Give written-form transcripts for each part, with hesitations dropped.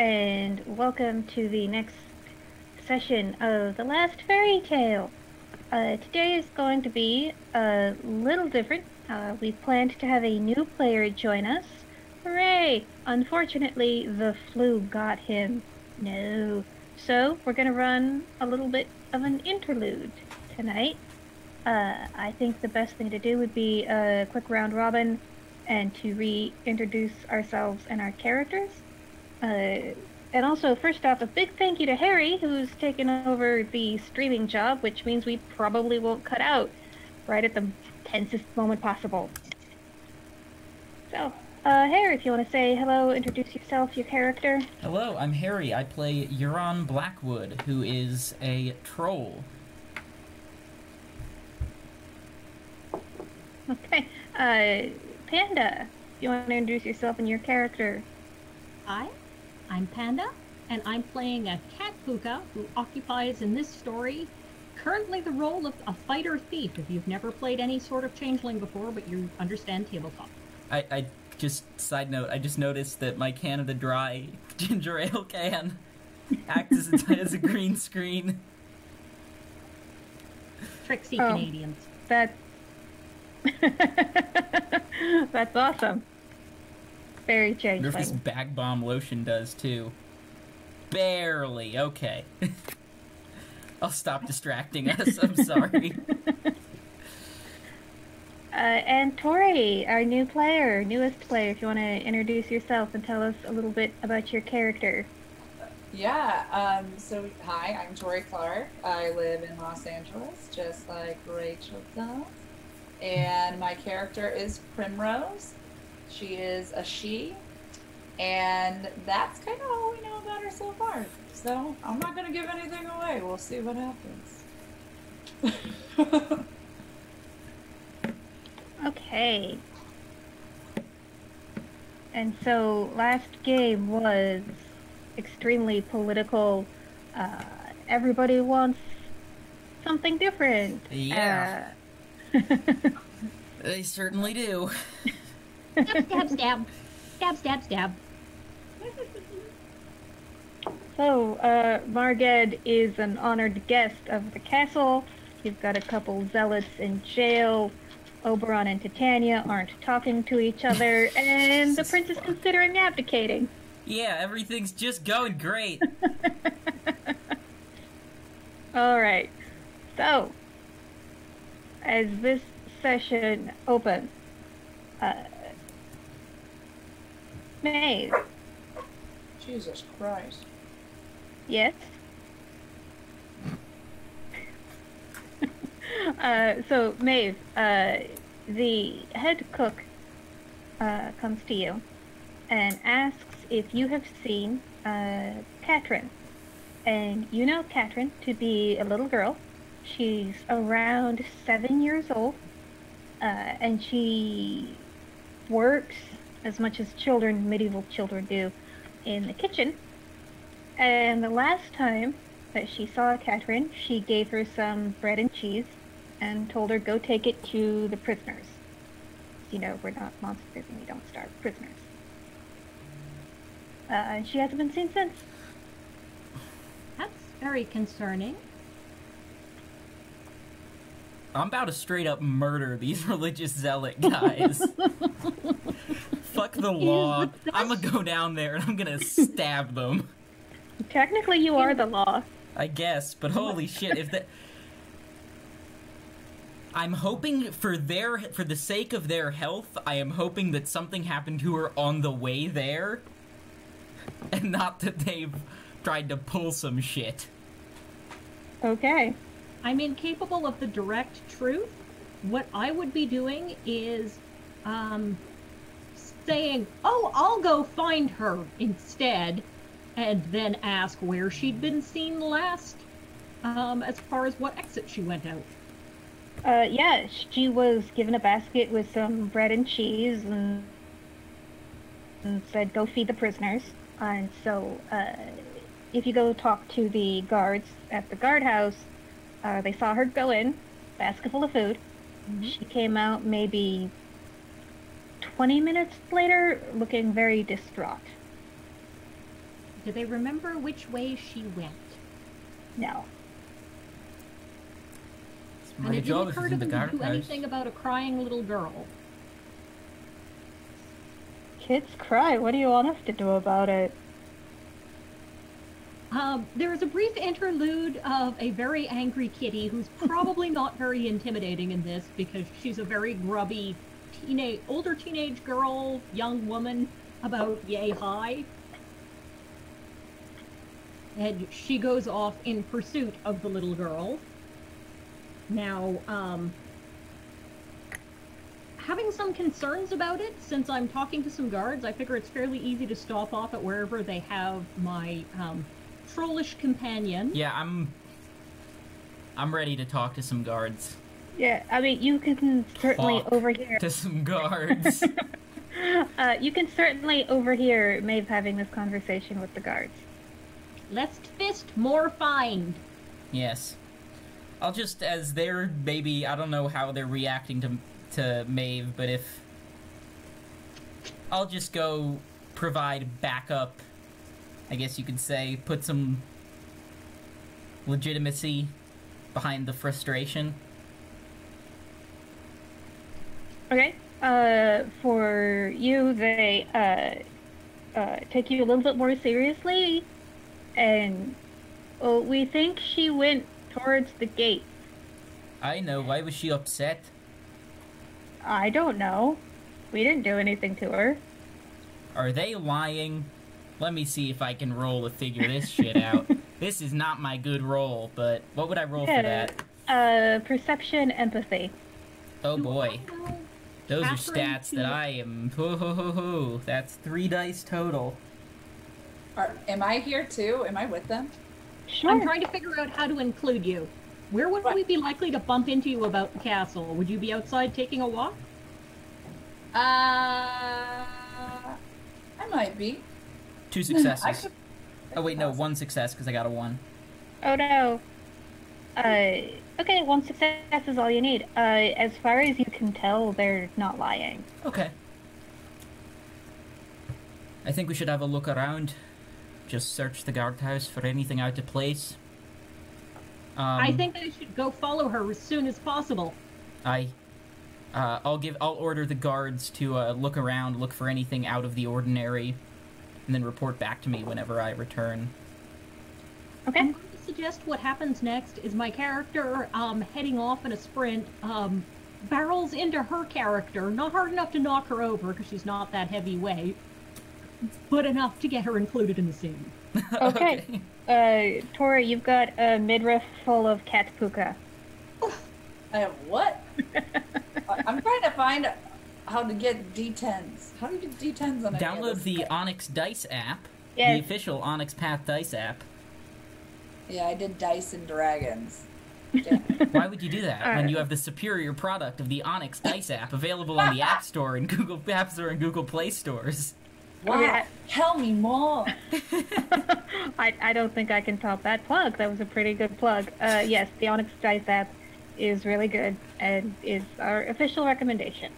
and welcome to the next session of The Last Fairy Tale. Today is going to be a little different. We planned to have a new player join us. Hooray! Unfortunately, the flu got him. No. So, we're going to run a little bit of an interlude tonight. I think the best thing to do would be a quick round robin and to reintroduce ourselves and our characters. And also, first off, a big thank you to Harry, who's taken over the streaming job, which means we probably won't cut out right at the tensest moment possible. So, Harry, if you want to say hello, introduce yourself, your character. Hello, I'm Harry. I play Euron Blackwood, who is a troll. Okay. Panda, you want to introduce yourself and your character? Hi, I'm Panda, and I'm playing a cat puka who occupies in this story currently the role of a fighter thief. If you've never played any sort of Changeling before, but you understand tabletop. I just, side note, I just noticed that my Canada Dry ginger ale can acts as a green screen. Tricksy Canadians. That's awesome. Very Changeling. I wonder if this bag bomb lotion does too. Barely. Okay. I'll stop distracting us. I'm sorry. And Tori, our newest player, if you want to introduce yourself and tell us a little bit about your character. So hi, I'm Tori Clark. I live in Los Angeles, just like Rachel does. And my character is Primrose. She is a she. And that's kind of all we know about her so far. So I'm not going to give anything away. We'll see what happens. Okay. And so last game was extremely political. Everybody wants something different. Yeah. They certainly do. Stab, stab, stab. Stab, stab, stab. So, Marged is an honored guest of the castle. You've got a couple zealots in jail. Oberon and Titania aren't talking to each other, and the prince is considering abdicating. Yeah, everything's just going great. Alright. So, as this session opens, Maeve. Jesus Christ. Yes? So, Maeve, the head cook comes to you and asks if you have seen Katrin. And you know Katrin to be a little girl. She's around 7 years old, and she works as much as medieval children do, in the kitchen. And the last time that she saw Katrin, she gave her some bread and cheese and told her, go take it to the prisoners. You know, we're not monsters and we don't starve prisoners. And she hasn't been seen since. That's very concerning. I'm about to straight up murder these religious zealot guys. Fuck the law. I'm gonna go down there and I'm gonna stab them. Technically, you are the law. I guess, but holy shit, if that... I'm hoping for the sake of their health, I am hoping that something happened to her on the way there, and not that they've tried to pull some shit. Okay. I'm incapable of the direct truth. What I would be doing is, saying, oh, I'll go find her instead, and then ask where she'd been seen last, as far as what exit she went out. Yeah, she was given a basket with some bread and cheese and said, go feed the prisoners. And so, if you go talk to the guards at the guardhouse, they saw her go in, basket full of food. Mm-hmm. She came out maybe 20 minutes later, looking very distraught. Do they remember which way she went? No. It's And my it job didn't if occur it's to in the them to do guardhouse. anything about a crying little girl. Kids cry. What do you want us to do about it? There is a brief interlude of a very angry kitty who's probably not very intimidating in this because she's a very grubby older teenage girl, young woman, about yay high. And she goes off in pursuit of the little girl. Now, having some concerns about it, since I'm talking to some guards, I figure it's fairly easy to stop off at wherever they have my, trollish companion. Yeah, I'm ready to talk to some guards. Yeah, I mean, you can certainly Talk overhear. to some guards. You can certainly overhear Maeve having this conversation with the guards. Less fist, more find. Yes. I'll just, as they're maybe, I don't know how they're reacting to Maeve, but if... I'll just go provide backup, I guess you could say, put some legitimacy behind the frustration. Okay. For you, they take you a little bit more seriously, and we think she went towards the gate. I know, why was she upset? I don't know. We didn't do anything to her. Are they lying? Let me see if I can roll to figure this shit out. This is not my good roll, but what would I roll for that? Perception, empathy. Oh boy. Those are Catherine stats that I am... Ho ho ho ho. That's 3 dice total. Am I here too? Am I with them? Sure. I'm trying to figure out how to include you. Where would What? we be likely to bump into you about the castle? Would you be outside taking a walk? I might be. 2 successes. I could- Oh wait, no, 1 success because I got a 1. Oh no. Okay, 1 success is all you need. As far as you can tell, they're not lying. Okay. I think we should have a look around. Just search the guardhouse for anything out of place. I think I should go follow her as soon as possible. I'll order the guards to look around, look for anything out of the ordinary, and then report back to me whenever I return. Okay. I'm going to suggest what happens next is my character, heading off in a sprint, barrels into her character, not hard enough to knock her over because she's not that heavyweight, but enough to get her included in the scene. Okay. Tori, you've got a midriff full of cat puka. I have what? I'm trying to find how to get D10s. How do you get D10s on any of Download this the stuff? Onyx Dice app, the Yes. official Onyx Path Dice app. Yeah, I did Dice and Dragons. Yeah. Why would you do that when you have the superior product of the Onyx Dice app available on the App Store and Google App Store and Google Play stores? Wow, Okay. tell me more. I don't think I can top that plug. That was a pretty good plug. Yes, the Onyx Dice app is really good and is our official recommendation.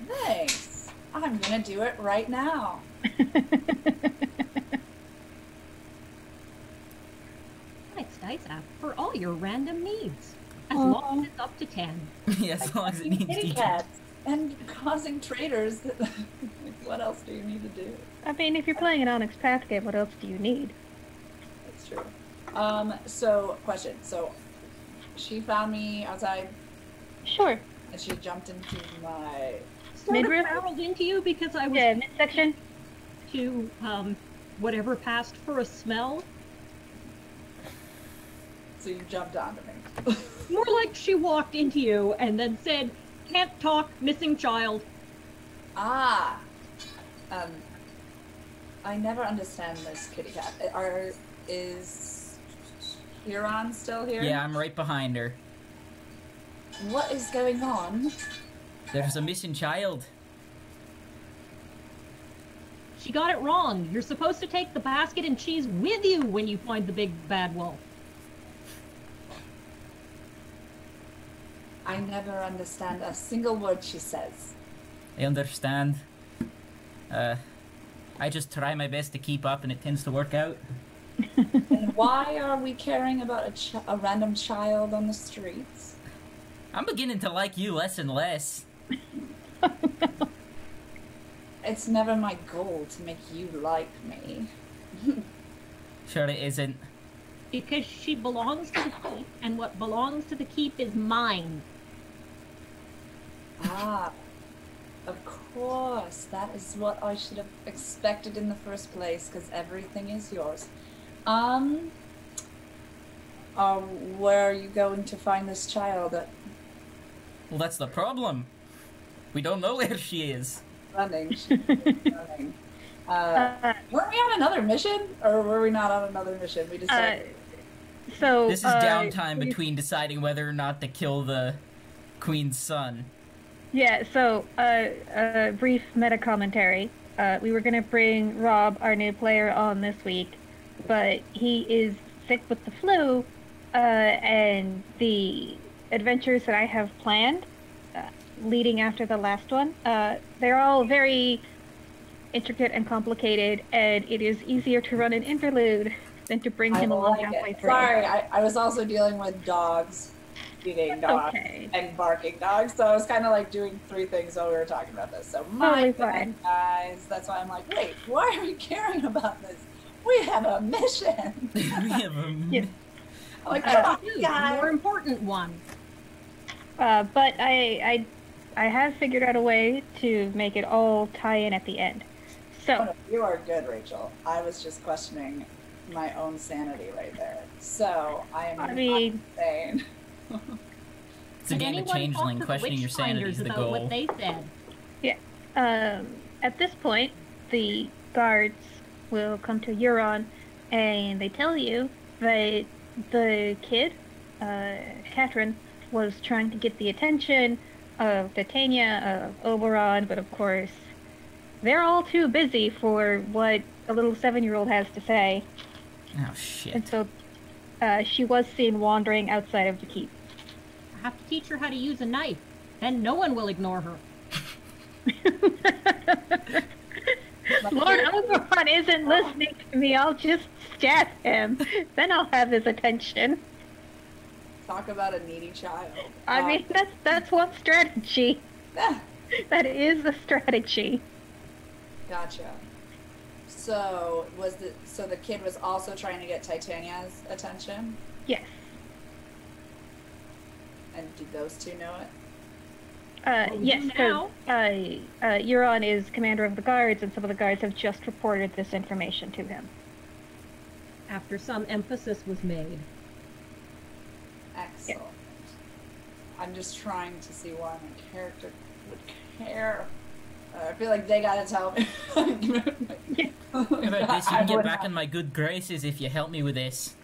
Thanks. I'm gonna do it right now. Onyx Dice app for all your random needs. As Aw. long as it's up to 10. Yeah, as long as it needs Kitty D10. cats and causing traitors. What else do you need to do? I mean, if you're playing an Onyx Path game, what else do you need? That's true. So question. So she found me outside Sure. and she jumped into my Sort Midriff? of barreled into you because I was Yeah, midsection. to, whatever passed for a smell. so you jumped onto me. More like she walked into you and then said, "Can't talk, missing child." Ah. I never understand this kitty cat. Is Huron still here? Yeah, I'm right behind her. What is going on? There's a missing child. She got it wrong. You're supposed to take the basket and cheese with you when you find the big bad wolf. I never understand a single word she says. I understand. I just try my best to keep up, and it tends to work out. And why are we caring about a random child on the streets? I'm beginning to like you less and less. It's never my goal to make you like me. Sure it isn't. Because she belongs to the keep, and what belongs to the keep is mine. Ah, of course. That is what I should have expected in the first place, because everything is yours. Where are you going to find this child? Well, that's the problem. We don't know where she is. Running. She's running. Weren't we on another mission? Or were we not on another mission? We decided... This is downtime between deciding whether or not to kill the queen's son. Yeah, so, brief meta commentary. We were gonna bring Rob, our new player, on this week, but he is sick with the flu, and the adventures that I have planned, leading after the last one, they're all very intricate and complicated, and it is easier to run an interlude than to bring him along halfway through. Sorry, I was also dealing with dogs, eating dogs, and barking dogs, so I was kind of like doing three things while we were talking about this. So my bad, guys. That's why I'm like, wait, why are we caring about this? We have a mission. We have a mission. Like, come on, guys. The more important one. But I have figured out a way to make it all tie in at the end. So oh, no, you are good, Rachel. I was just questioning my own sanity right there. So I am insane. It's a game of Changeling. Questioning your sanity is the goal. What they said. Yeah. At this point, the guards will come to Euron, and they tell you that the kid, Catherine, was trying to get the attention of Titania, of Oberon, but of course, they're all too busy for what a little 7-year-old has to say. Oh, shit. And so, she was seen wandering outside of the keep. I have to teach her how to use a knife. Then no one will ignore her. Lord Oberon isn't listening to me. I'll just stab him. Then I'll have his attention. Talk about a needy child. I mean, that's one strategy. That is a strategy. Gotcha. So the kid was also trying to get Titania's attention? Yes. And do those two know it? Yes, because Euron is commander of the guards, and some of the guards have just reported this information to him. After some emphasis was made. Excellent. Yep. I'm just trying to see why my character would care. I feel like they gotta tell me. How about this? You can get back in my good graces if you help me with this.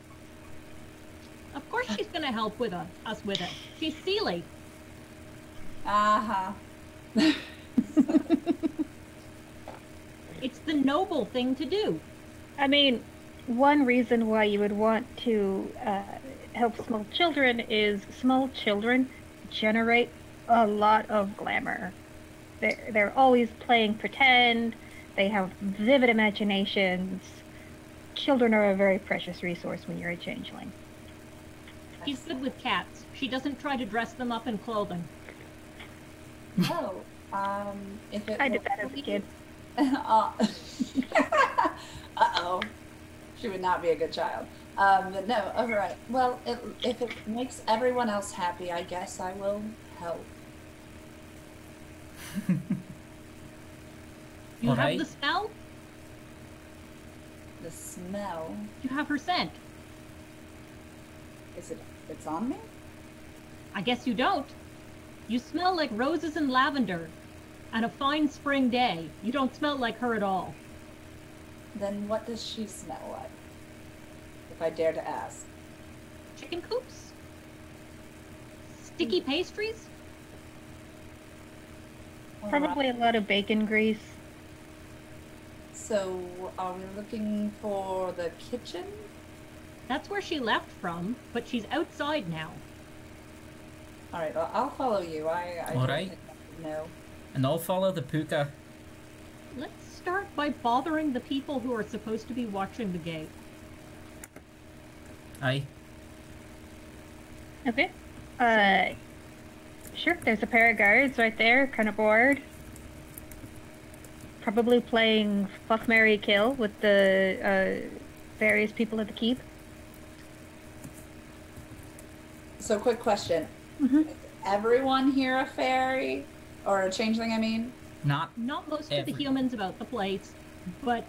Of course she's gonna help with us with it. She's Sealy. Uh-huh. It's the noble thing to do. I mean, one reason why you would want to help small children is small children generate a lot of glamour. They're always playing pretend. They have vivid imaginations. Children are a very precious resource when you're a changeling. She's good with cats. She doesn't try to dress them up in clothing. Oh, if it I did that as a kid. Uh-oh. She would not be a good child. But no, alright. Well, if it makes everyone else happy, I guess I will help. You have the smell? The smell? You have her scent. It's on me? I guess you don't. You smell like roses and lavender. On a fine spring day, you don't smell like her at all. Then what does she smell like? If I dare to ask. Chicken coops? Sticky pastries? Probably a lot of bacon grease. So, are we looking for the kitchen? That's where she left from, but she's outside now. Alright, well, I'll follow you. I Alright. No. And I'll follow the puka. Let's start by bothering the people who are supposed to be watching the gate. Aye. Okay. Sure, there's a pair of guards right there, kind of bored. Probably playing Fuck, Marry, Kill with the various people at the keep. So, quick question. Mm-hmm. Is everyone here a fairy? Or a changeling, I mean? Not most of the humans about the place, but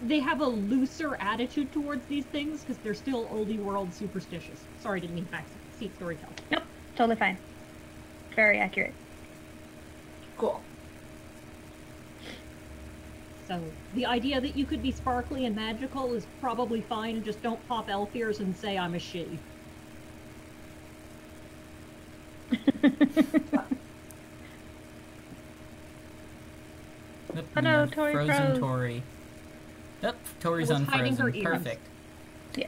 they have a looser attitude towards these things because they're still oldie world superstitious. Sorry, didn't mean backseat storytelling. Nope, totally fine. Very accurate. Cool. So the idea that you could be sparkly and magical is probably fine. Just don't pop elf ears and say I'm a she. Nope, Oh no, we have Tori frozen froze. Tori. Yep, Tori's I was hiding her unfrozen. ears. Perfect. Yeah.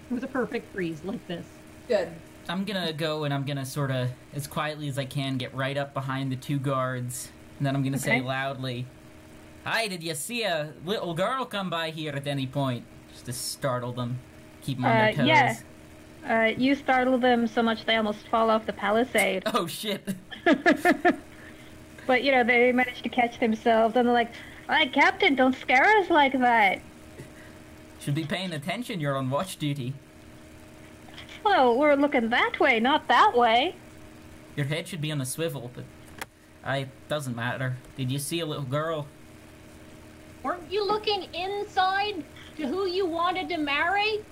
With a perfect freeze like this. Good. I'm gonna go and I'm gonna sort of, as quietly as I can, get right up behind the two guards. And then I'm gonna say Okay. loudly, "Hi, did you see a little girl come by here at any point?" Just to startle them. Keep them on their toes. Yeah. You startle them so much they almost fall off the palisade. Oh, shit. But, you know, they manage to catch themselves, and they're like, "Hey, Captain, don't scare us like that." Should be paying attention, you're on watch duty. Well, we're looking that way, not that way. Your head should be on a swivel, but doesn't matter. Did you see a little girl? Weren't you looking inside to who you wanted to marry?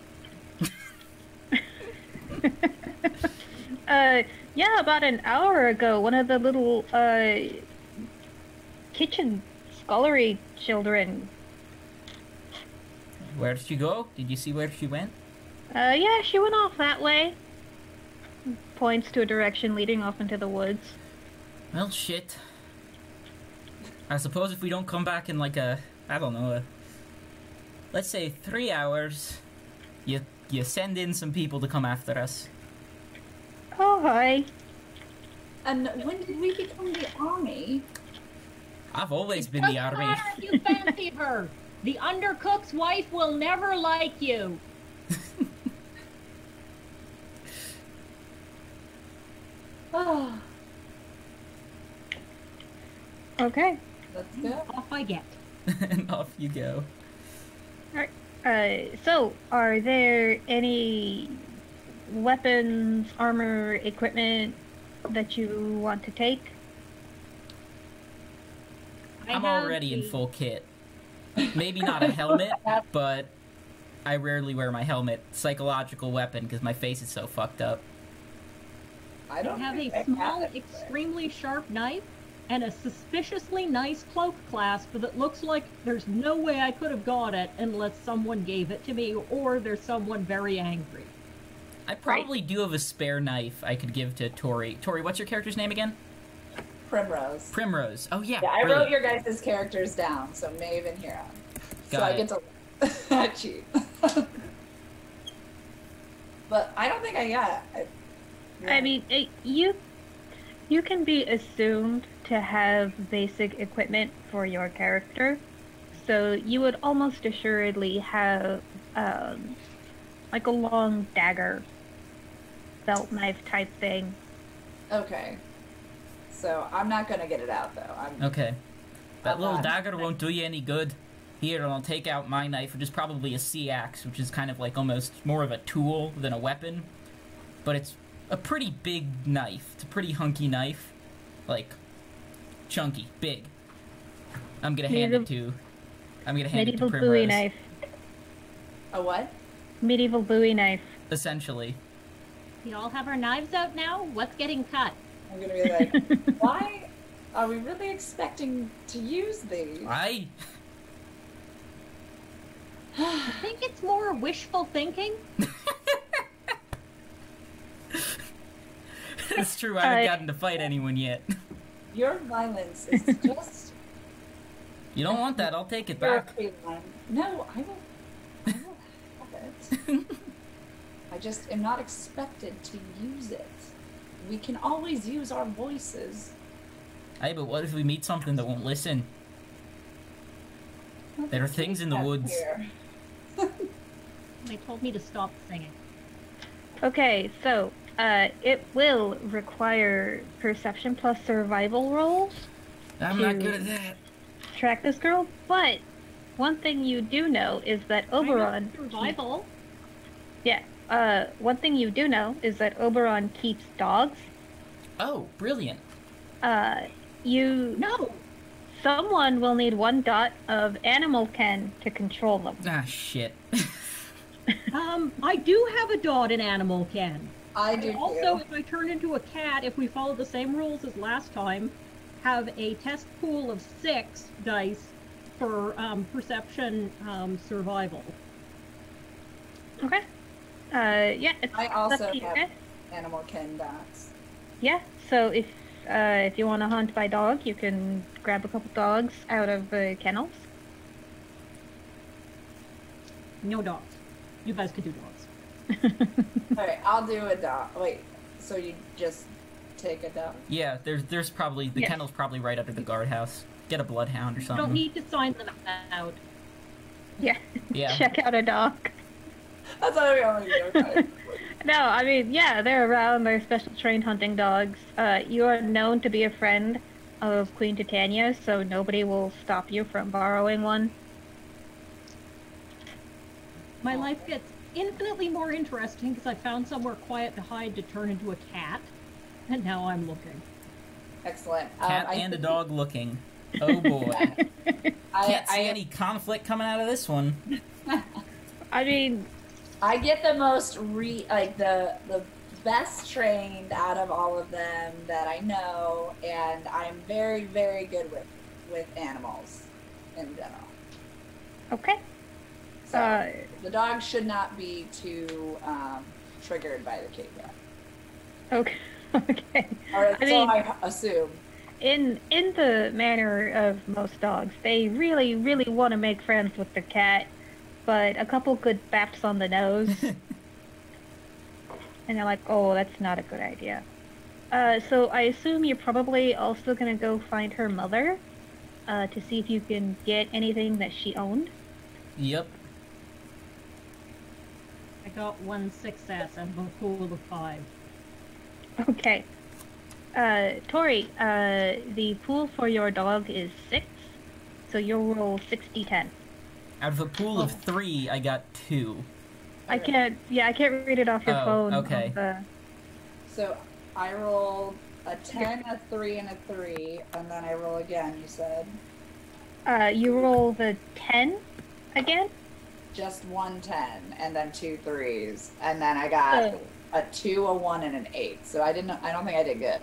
Yeah, about an hour ago, one of the little, kitchen scullery children. Where did she go? Did you see where she went? Yeah, she went off that way. Points to a direction leading off into the woods. Well, shit. I suppose if we don't come back in like let's say 3 hours, you send in some people to come after us. Oh, hi. And when did we become the army? I've always been Doesn't the army. matter if you fancy her. The undercook's wife will never like you. Oh, Okay. let's go. Off I get. And off you go. So, are there any weapons, armor, equipment that you want to take? I'm have already in the- full kit. Maybe not a helmet, but I rarely wear my helmet. Psychological weapon, because my face is so fucked up. I I don't have think a I small, have it. extremely sharp knife and a suspiciously nice cloak clasp that looks like there's no way I could have got it unless someone gave it to me or there's someone very angry. I probably do have a spare knife I could give to Tori. Tori, what's your character's name again? Primrose. Primrose. Oh, yeah. Yeah, I brilliant. wrote your guys' characters down, so Maeve and Hero. So Got I it. get to cheat. But I don't think I got it. I mean, you can be assumed to have basic equipment for your character, so you would almost assuredly have like a long dagger, belt knife type thing. Okay. So I'm not gonna get it out though. Okay. That I'm little not. dagger won't do you any good. Here, I'll take out my knife, which is probably a sea axe, which is kind of like almost more of a tool than a weapon. But it's a pretty big knife. It's a pretty hunky knife. Like, chunky, big. I'm gonna hand it to Medieval Primrose. Bowie knife. A what? Medieval Bowie knife. Essentially. We all have our knives out now? What's getting cut? I'm gonna be like, why are we really expecting to use these? I I think it's more wishful thinking. It's true, I haven't gotten to fight anyone yet. Your violence is just You don't want that, I'll take it your back. feline. No, I will have it. I just am not expected to use it. We can always use our voices. Hey, but what if we meet something that won't listen? There are things in the woods. Here. They told me to stop singing. Okay, so it will require perception plus survival rolls I'm not good at that. track this girl, but one thing you do know is that Oberon Survival. one thing you do know is that Oberon keeps dogs. Oh, brilliant. No. Someone will need 1 dot of animal ken to control them. Ah, shit. I do have a dot in animal ken. I do Also, too. if I turn into a cat, if we follow the same rules as last time, have a test pool of 6 dice for perception survival. Okay. It's I up also to you have guys. animal kin dots. Yeah, so if you want to hunt by dog, you can grab a couple dogs out of kennels. No dogs. You guys can do dogs. Alright, I'll do a dot. Wait, so you just take a dot? Yeah, there's probably... The Yes. kennel's probably right under the guardhouse. Get a bloodhound or You something. don't need to sign them out. Yeah. Yeah. Check out a dog. That's what we always do. Right? No, I mean, yeah, they're around. They're special trained hunting dogs. You are known to be a friend of Queen Titania, so nobody will stop you from borrowing one. My life gets infinitely more interesting because I found somewhere quiet to hide to turn into a cat, and now I'm looking. Excellent. Cat and a dog looking. Oh boy. Can't see any conflict coming out of this one. I mean, I get the most the best trained out of all of them that I know, and I'm very, very good with animals in general. okay. So the dog should not be too triggered by the kitty cat. Okay. Okay. Or I so mean, I assume. in the manner of most dogs, they really, really want to make friends with the cat, but a couple good baps on the nose, and they're like, "Oh, that's not a good idea." So I assume you're probably also gonna go find her mother, to see if you can get anything that she owned. Yep. I got 1 success out of a pool of 5. Okay. Tori, the pool for your dog is 6, so you'll roll 6d10. Out of a pool of 3, I got 2. I can't read it off your Oh, phone. okay. So I rolled a 10, a 3, and a 3, and then I roll again, you said? You roll the 10 again? Just 1 10, and then 2 3s, and then I got Oh. a 2, a 1, and an 8. So I don't think I did good.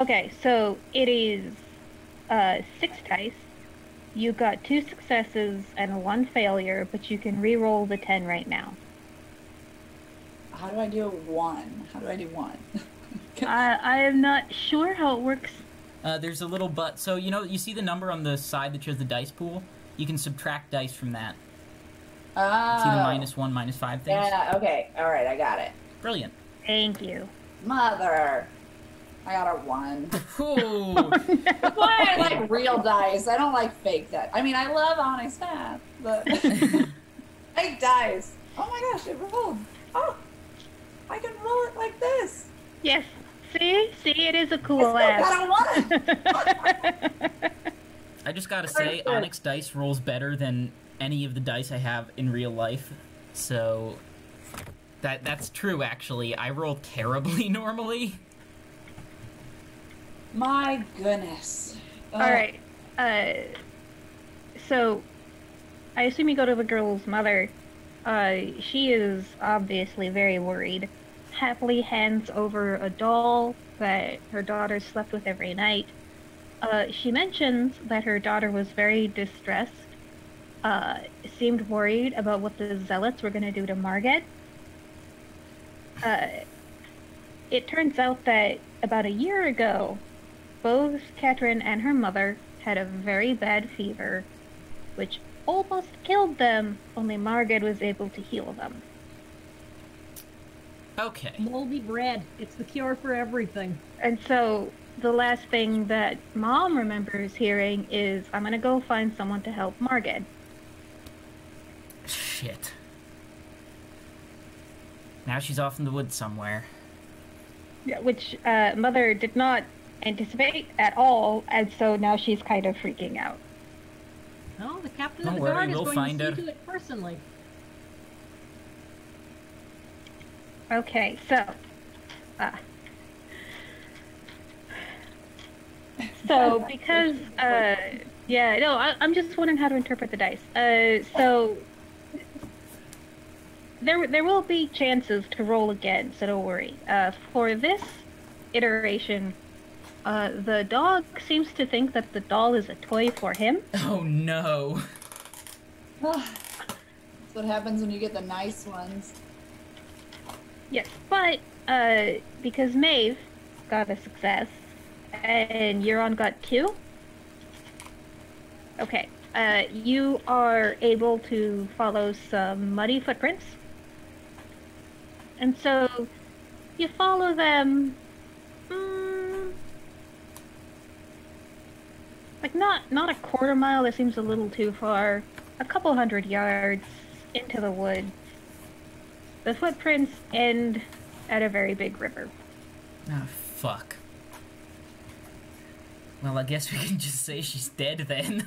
Okay, so it is 6 dice. You got 2 successes and 1 failure, but you can re-roll the 10 right now. How do I do 1? How do I do 1? I am not sure how it works. There's a little but. So, you see the number on the side that shows the dice pool? You can subtract dice from that. Oh. See the -1, -5 things? Yeah, okay. Alright, I got it. Brilliant. Thank you. Mother. I got a 1. Ooh. That's why I like real dice. I don't like fake dice. I mean, I love Onyx Path, but fake dice. Oh my gosh, it rolled. Oh, I can roll it like this. Yes. See, it is a I cool still ass. got a 1. I just gotta say, Perfect. Onyx dice rolls better than any of the dice I have in real life. So, that's true, actually. I roll terribly normally. My goodness. All right. So I assume you go to the girl's mother. She is obviously very worried. Happily hands over a doll that her daughter slept with every night. She mentions that her daughter was very distressed, seemed worried about what the zealots were going to do to Marget. It turns out that about a year ago, both Catherine and her mother had a very bad fever, which almost killed them, only Marget was able to heal them. Okay. Moldy bread. It's the cure for everything. And so the last thing that Mom remembers hearing is, I'm gonna go find someone to help Margit. Shit. Now she's off in the woods somewhere. Yeah, which Mother did not anticipate at all, and so now she's kind of freaking out. Well, the captain Don't of the worry, guard we'll is going find to her. see to it personally. Okay, so... So, because... yeah, no, I'm just wondering how to interpret the dice. So... There will be chances to roll again, so don't worry. For this iteration, the dog seems to think that the doll is a toy for him. Oh no. That's what happens when you get the nice ones. Yes, but because Maeve got a success and Euron got 2, okay, you are able to follow some muddy footprints. And so you follow them, like not a quarter mile, that seems a little too far, a couple 100 yards into the woods. The footprints end at a very big river. Oh, fuck. Well, I guess we can just say she's dead then.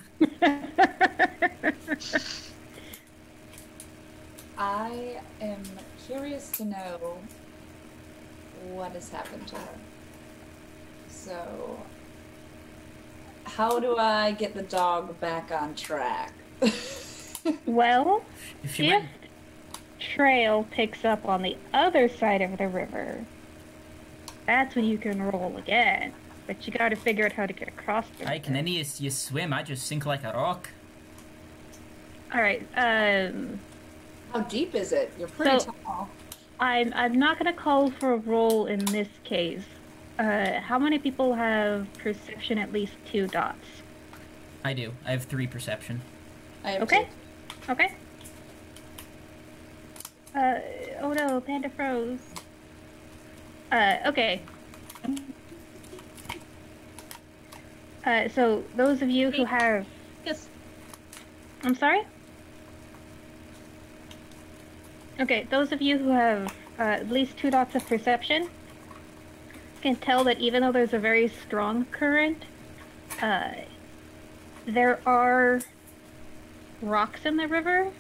I am curious to know what has happened to her. So, how do I get the dog back on track? Well, If you if went... trail picks up on the other side of the river, that's when you can roll again. But you gotta figure out how to get across the river. I can any of you swim, I just sink like a rock. Alright, How deep is it? You're pretty So- tall. I'm not gonna call for a roll in this case. How many people have perception at least 2 dots? I do. I have 3 perception. I have Okay. 2. Okay. Oh no, Panda froze. Okay. So those of you who have... Yes. I'm sorry? Okay, those of you who have at least 2 dots of perception can tell that even though there's a very strong current, there are rocks in the river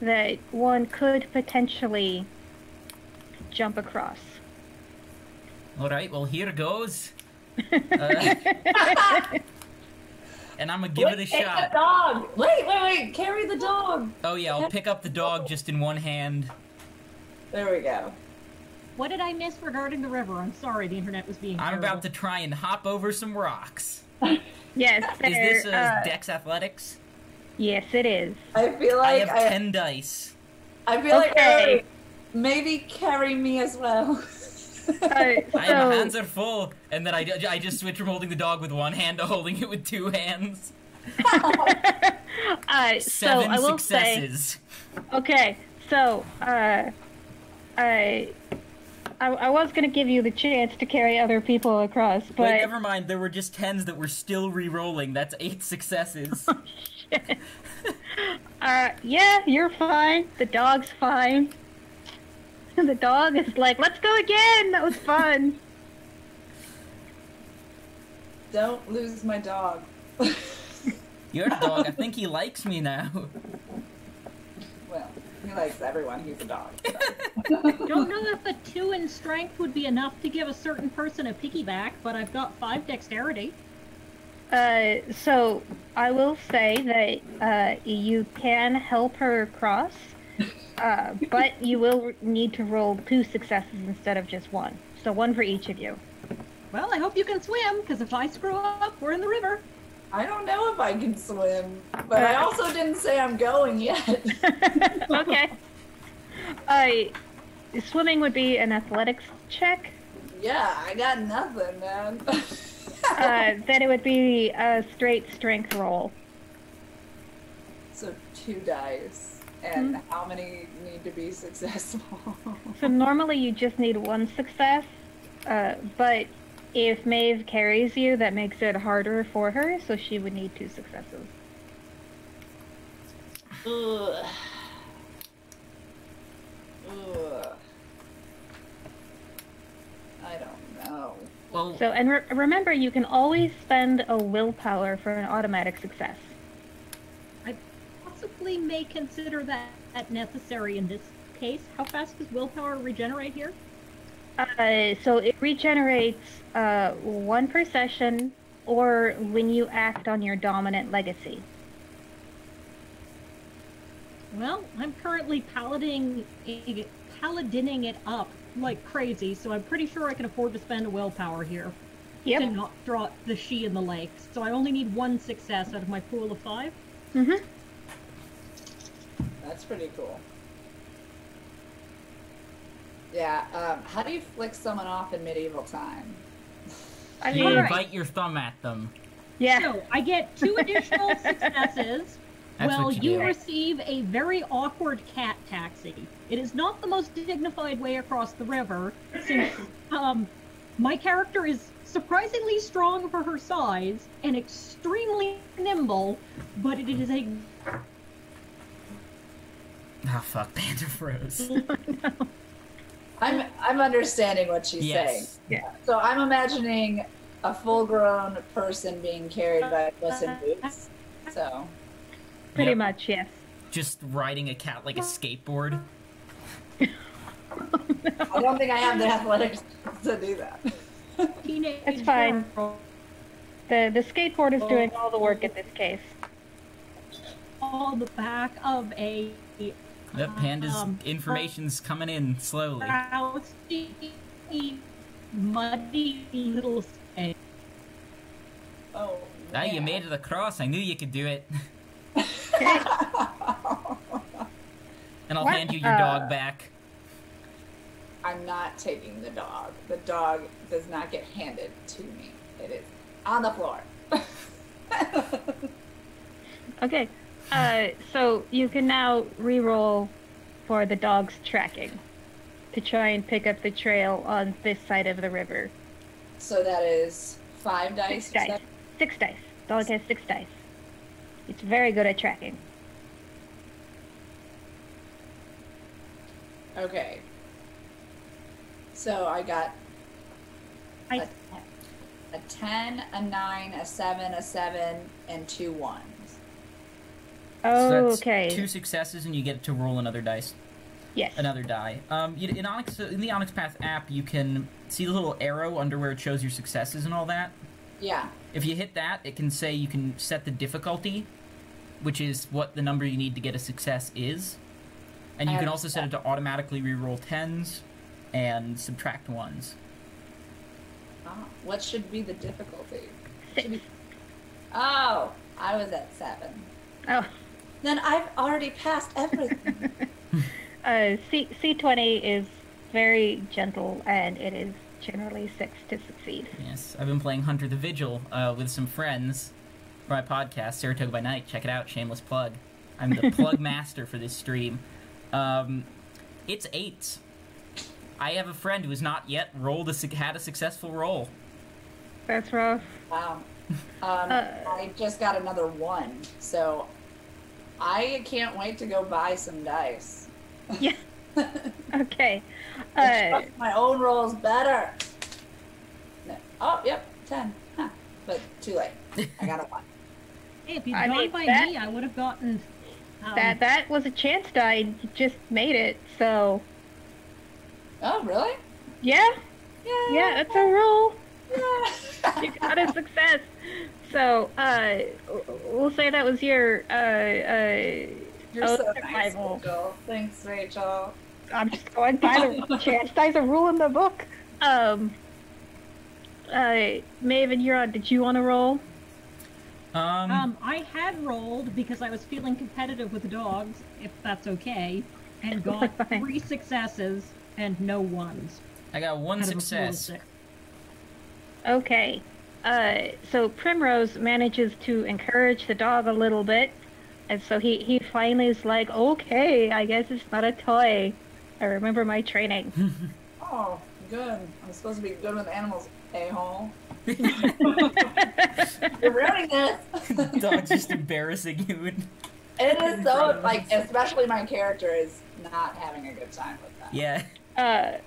that one could potentially jump across. Alright, well, here goes. And I'm gonna give it a Take shot. the dog! Wait! Carry the dog! Oh yeah, I'll pick up the dog just in one hand. There we go. What did I miss regarding the river? I'm sorry, the internet was being I'm terrible. about to try and hop over some rocks. Yes, Is this Dex Athletics? yes, it is. I feel I like have 10 dice. I feel like Okay. maybe carry me as well. My So, hands are full, and then I just switch from holding the dog with one hand to holding it with 2 hands. so 7 I will successes. say, okay, so I was gonna give you the chance to carry other people across, but Wait, never mind. There were just 10s that were still re-rolling. That's 8 successes. yeah, you're fine. The dog's fine. The dog is like, let's go again. That was fun. Don't lose my dog. Your dog, I think he likes me now. Well, he likes everyone. He's a dog. Don't know if a 2 in strength would be enough to give a certain person a piggyback, but I've got 5 dexterity. So I will say that you can help her across, but you will need to roll 2 successes instead of just 1. So 1 for each of you. Well, I hope you can swim, because if I screw up, we're in the river. I don't know if I can swim, but I also didn't say I'm going yet. Okay. Swimming would be an athletics check. Yeah, I got nothing, man. Then it would be a straight strength roll. So 2 dice. And how many need to be successful? So normally you just need 1 success, but If Maeve carries you, that makes it harder for her, so she would need 2 successes. Ugh. Ugh. I don't know. Well, So, and remember, you can always spend a willpower for an automatic success. I possibly may consider that necessary in this case. How fast does willpower regenerate here? So it regenerates 1 per session, or when you act on your dominant legacy. Well, I'm currently paladining it up like crazy, so I'm pretty sure I can afford to spend a willpower here Yep. to not drop the she in the lake. So I only need 1 success out of my pool of 5. Mm-hmm. That's pretty cool. Yeah, how do you flick someone off in medieval time? I you mean, bite your thumb at them. yeah. So I get 2 additional successes. That's Well, what you do. receive a very awkward cat taxi. It is not the most dignified way across the river, since my character is surprisingly strong for her size and extremely nimble, but it is a... Oh fuck, Panda froze. I'm understanding what she's saying. Yes. Yeah. So I'm imagining a full-grown person being carried by Puss in Boots. So Pretty Yep. much, yes. Just riding a cat like a skateboard. I don't think I have the athletics to do that. teenage It's fine. girl The skateboard is doing all the work in this case. on the back of a Yep, Panda's information's coming in slowly. rousty, muddy little state. Oh, Ah, you made it across. I knew you could do it. And I'll What? hand you your dog back. I'm not taking the dog. The dog does not get handed to me. It is on the floor. Okay. So you can now re-roll for the dog's tracking to try and pick up the trail on this side of the river. So that is 5 dice. 6 dice. 6 dice. Dog has 6 dice. It's very good at tracking. Okay. So I got I, a 10, a 9, a 7, a 7, and 2 1s. Oh, So that's okay. 2 successes, and you get to roll another dice. Yes. Another die. In the Onyx Path app, you can see the little arrow under where it shows your successes and all that. Yeah. If you hit that, it can say you can set the difficulty, which is what the number you need to get a success is. And you I can also set it understand. to automatically reroll 10s and subtract 1s. Oh, what should be the difficulty? 6. Should be... Oh, I was at 7. Oh. Then I've already passed everything. C20 is very gentle, and it is generally 6 to succeed. Yes, I've been playing Hunter the Vigil with some friends for my podcast, Saratoga by Night. Check it out, shameless plug. I'm the plug master for this stream. It's 8. I have a friend who has not yet had a successful roll. That's rough. Wow. I just got another 1, so I can't wait to go buy some dice. Yeah. Okay. I trust my own rolls better. No. Oh, yep, 10. Huh. But too late. I got a 1. hey, if you'd I gone mean, by that- me, I would have gotten... That was a chance die. You just made it, so Oh, really? yeah. Yeah. Yeah, that's a rule. Yeah. You got a success. So, we'll say that was your, You're so nice, survival. Rachel. Thanks, Rachel. I'm just going by the chance die's a rule in the book. Maven, you're on. Did you want to roll? I had rolled because I was feeling competitive with the dogs, if that's okay, and got Fine. 3 successes and no 1s. I got 1 out of a pool of success. 6. Okay. So Primrose manages to encourage the dog a little bit, and so he finally is like, okay, I guess it's not a toy. I remember my training. Oh, Good. I'm supposed to be good with animals, a-hole. You're ruining this. Dog's just embarrassing you. It is so, like, especially my character is not having a good time with that. Yeah.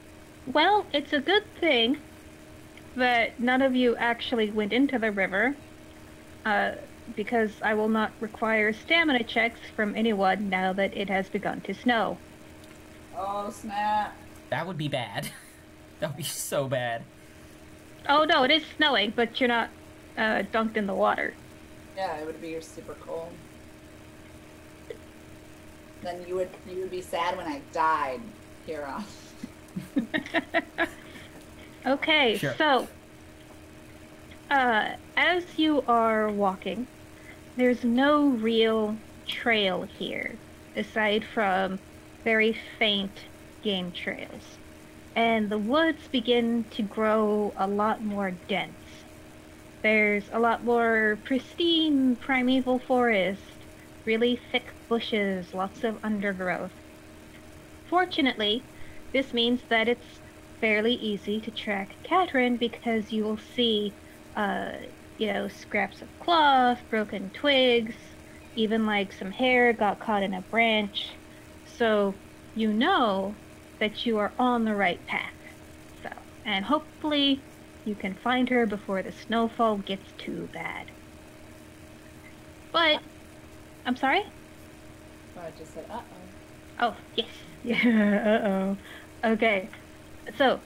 Well, it's a good thing that none of you actually went into the river, because I will not require stamina checks from anyone now that it has begun to snow. Oh, snap. That would be bad. That would be so bad. Oh no, it is snowing, but you're not dunked in the water. Yeah, it would be super cold. Then you would be sad when I died, Kira. Okay, Sure. so as you are walking, there's no real trail here, aside from very faint game trails. And the woods begin to grow a lot more dense. There's a lot more pristine primeval forest, really thick bushes, lots of undergrowth. Fortunately, this means that it's fairly easy to track Catherine because you will see, scraps of cloth, broken twigs, even like some hair got caught in a branch. So you know that you are on the right path. So, and hopefully you can find her before the snowfall gets too bad. But, I'm sorry? Oh, I just said, uh-oh. Oh, yes. Yeah, uh-oh. Okay. So,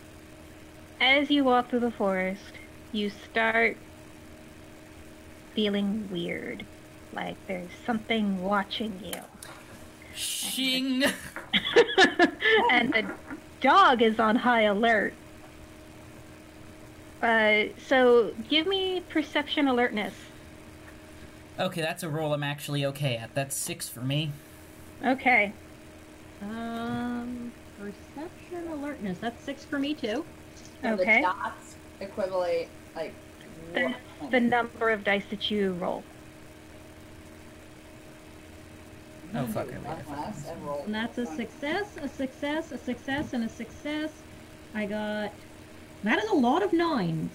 as you walk through the forest, you start feeling weird. Like there's something watching you. Shing! And the dog is on high alert. So give me perception alertness. Okay, that's a roll I'm actually okay at. That's 6 for me. Okay. Perception alertness. That's 6 for me too. And Okay. the dots equivalent, like, That's what? the number of dice that you roll. Oh, fuck. One less and roll. And that's a success, a success, a success, and a success. I got... That is a lot of 9s.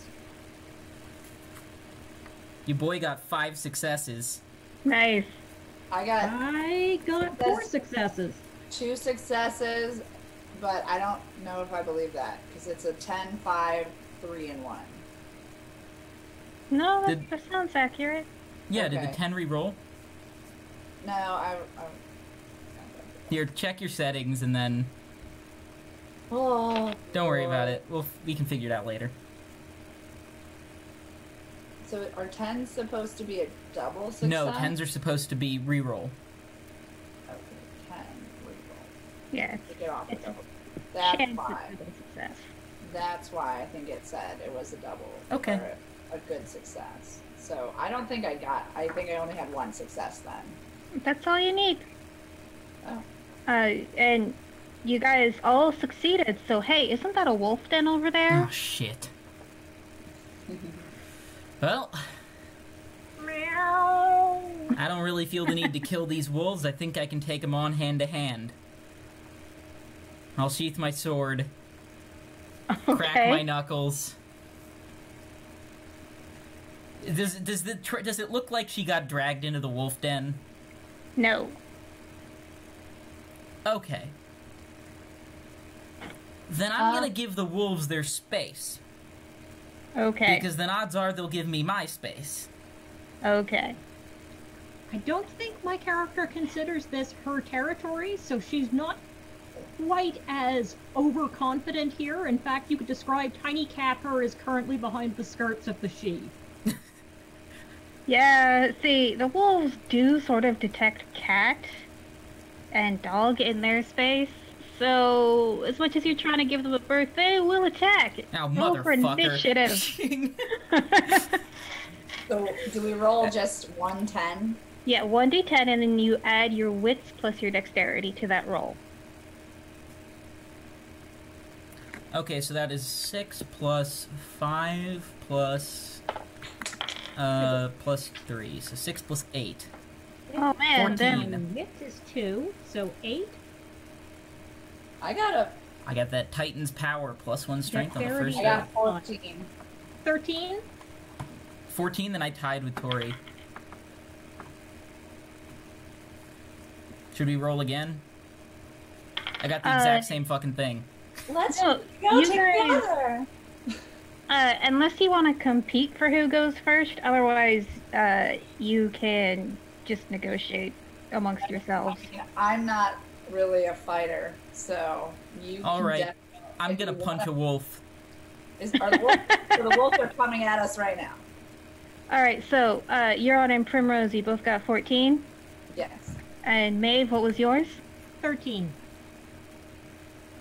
Your boy got 5 successes. Nice. I got I got 4 successes. 2 successes, but I don't know if I believe that, because it's a 10, 5, 3, and 1. No, Did- that sounds accurate. Yeah, did the Okay. 10 re-roll? No, I Here, check your settings and then... Oh. Don't worry about it. We can figure it out later. So are 10s supposed to be a double success? No, 10s are supposed to be re-roll. Okay, 10 reroll. Yeah, To get off a it's a double. That's chance why. it's a good success. That's why I think it said it was a double. Okay. Or a good success. So I don't think I think I only had 1 success then. That's all you need. Oh. And you guys all succeeded, so hey, isn't that a wolf den over there? Oh, shit. Well... I don't really feel the need to kill these wolves. I think I can take them on hand to hand. I'll sheath my sword, crack my knuckles. Does it look like she got dragged into the wolf den? No. Okay. Then I'm gonna give the wolves their space. Okay. Because then odds are they'll give me my space. Okay. I don't think my character considers this her territory, so she's not quite as overconfident here. In fact, you could describe Tiny Cat Her as currently behind the skirts of the she. Yeah, see, the wolves do sort of detect cat and dog in their space, so as much as you're trying to give them a berth, they will attack. Now, Roll for initiative. motherfucker. So do we roll just 1 Yeah, 1d10, and then you add your wits plus your dexterity to that roll. Okay, so that is 6 plus 5 plus... plus 3. So 6 plus 8. Oh man, 14. then Wit is 2, so 8. I got I got that Titan's power plus 1 strength on the Dexterity. first I die. got 14. 13. 14, then I tied with Tori. Should we roll again? I got the exact same fucking thing. Let's No, go you together. Unless you want to compete for who goes first, otherwise, you can just negotiate amongst yourselves. I'm not really a fighter, so you All can right, definitely- I'm if gonna you punch a wanna- wolf. Are the wolves, so the wolves are coming at us right now. All right, so Euron and Primrose, you both got 14, Yes. and Maeve, what was yours? 13.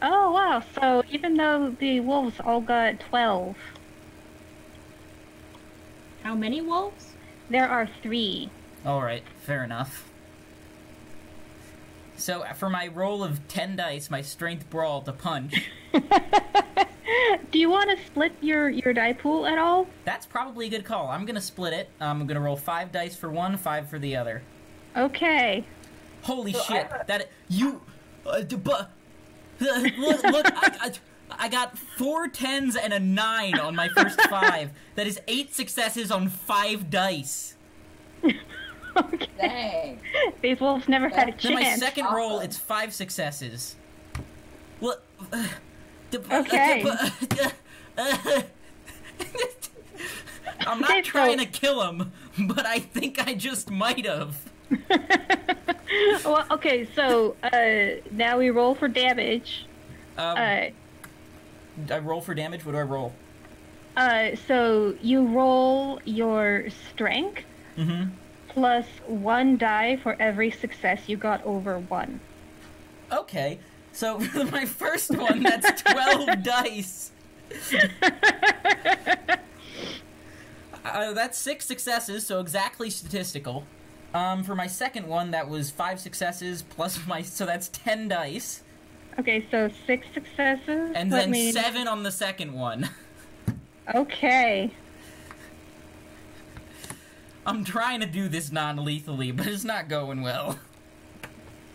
Oh wow! So even though the wolves all got 12, How many wolves? there are 3. All right, fair enough. So for my roll of 10 dice, my strength brawl to punch, Do you want to split your die pool at all? that's probably a good call. I'm gonna split it. I'm gonna roll 5 dice for one, 5 for the other. Okay. Holy So shit! I- That you, look! I got 4 10s and a 9 on my first 5. That is 8 successes on 5 dice. Okay. Dang. These wolves never had a Then my chance. second roll, Awesome. it's 5 successes. What? Okay. I'm not Okay, trying so- to kill him, but I think I just might have. Well, okay, so now we roll for damage. I roll for damage. What do I roll? So you roll your strength Mm-hmm. plus 1 die for every success you got over 1. Okay. So for my first one, that's 12 dice. That's 6 successes, so exactly statistical. For my second one, that was 5 successes plus so that's 10 dice. Okay, so 6 successes. And Let then me- 7 on the second one. Okay. I'm trying to do this non-lethally, but it's not going well.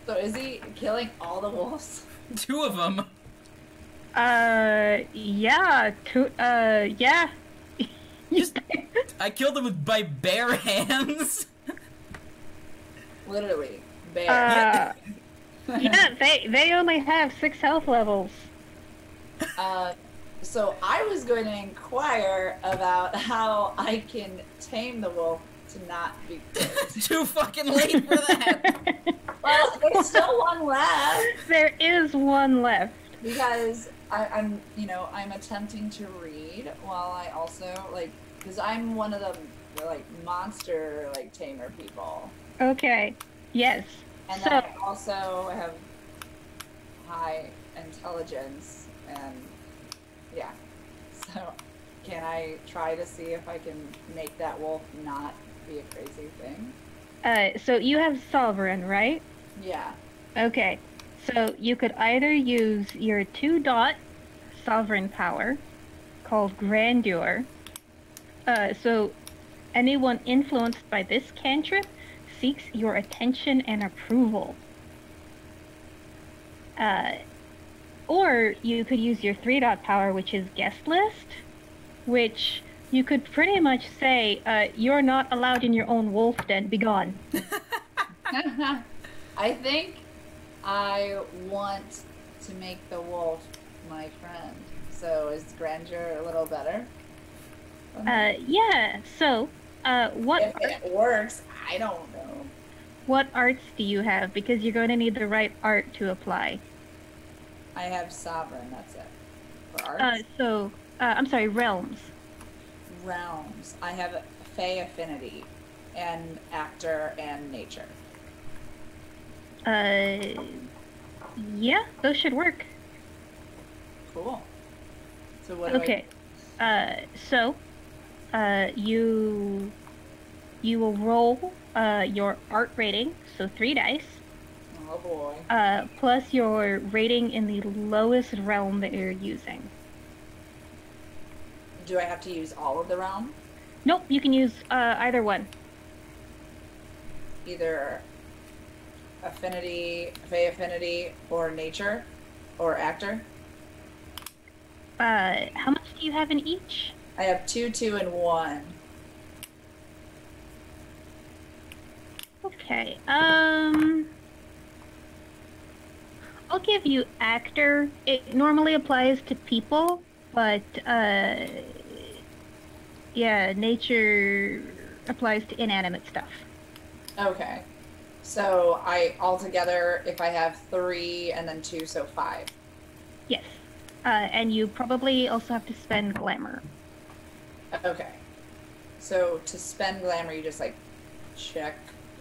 So is he killing all the wolves? 2 of them. Yeah. Yeah. Just, I killed them with my bare hands. Literally. Bear. Yeah, they only have 6 health levels. So I was going to inquire about how I can tame the wolf to not be killed. Too fucking late for that. Well, there's still one left There is one left. because I'm attempting to read while I also because I'm one of the monster tamer people, Okay. Yes. and So- then I also have high intelligence and yeah. So can I try to see if I can make that wolf not be a crazy thing? So you have Sovereign, right? Yeah. Okay. So you could either use your 2-dot Sovereign power, called Grandeur. So anyone influenced by this cantrip seeks your attention and approval. Or you could use your 3-dot power, which is Guest List, which you could pretty much say, you're not allowed in your own wolf den, be gone. I think I want to make the wolf my friend. So is grandeur a little better? Yeah, so, what If it works, I don't know. what arts do you have? Because you're going to need the right art to apply. I have sovereign, that's it. For arts. I'm sorry, realms. Realms. I have Fae affinity and actor and nature. Yeah, those should work. Cool. So what do Okay. You will roll your art rating, so 3 dice, Oh boy. plus your rating in the lowest realm that you're using. Do I have to use all of the realm? Nope, you can use either one. Either affinity, Fae affinity, or nature, or actor? How much do you have in each? I have 2, 2, and 1. Okay. I'll give you actor. It normally applies to people, but yeah, nature applies to inanimate stuff. Okay. So I altogether, if I have 3 and then 2, so 5. Yes. And you probably also have to spend glamour. Okay. So to spend glamour, you just like check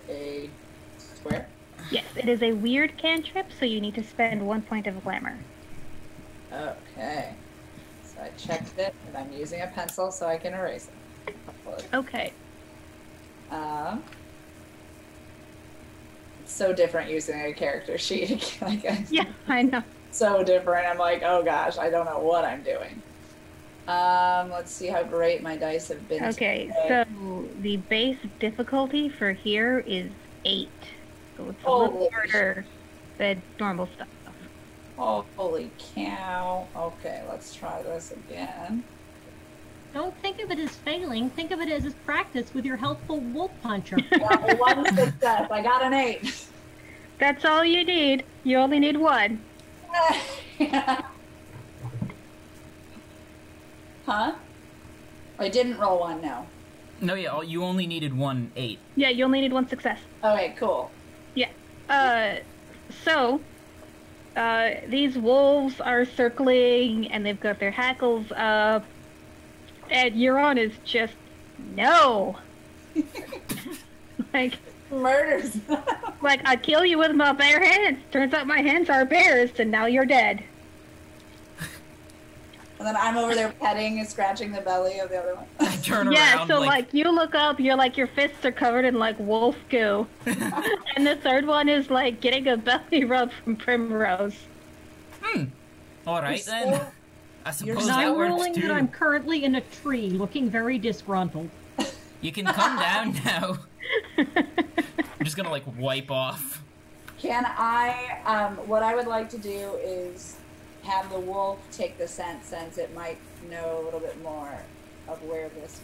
a square? Yes, it is a weird cantrip, so you need to spend 1 point of glamour. Okay. So I checked it, and I'm using a pencil so I can erase it. Okay. It's so different using a character sheet. Like, Yeah, I know. so different. I'm like, oh gosh, I don't know what I'm doing. Let's see how great my dice have been. Okay, today. so the base difficulty for here is 8. So it's a Holy little harder than normal stuff. Holy cow. Okay, let's try this again. Don't think of it as failing. Think of it as practice with your helpful wolf puncher. Well, 1 success. I got an 8. That's all you need. You only need 1. Huh? I didn't roll 1, no. No, yeah, you only needed 1 8. Yeah, you only need 1 success. Okay, cool. Yeah. These wolves are circling, and they've got their hackles up, and Euron is just, no! like, Murders. I'd kill you with my bare hands. Turns out my hands are bears, and now you're dead. And then I'm over there petting and scratching the belly of the other one. I turn Yeah, around, so you look up, you're like, your fists are covered in wolf goo. And the third one is getting a belly rub from Primrose. Alright then. I suppose And that I'm works ruling too. that I'm currently in a tree, looking very disgruntled. You can come down now. I'm just gonna wipe off. Can I, what I would like to do is have the wolf take the scent, since it might know a little bit more of where this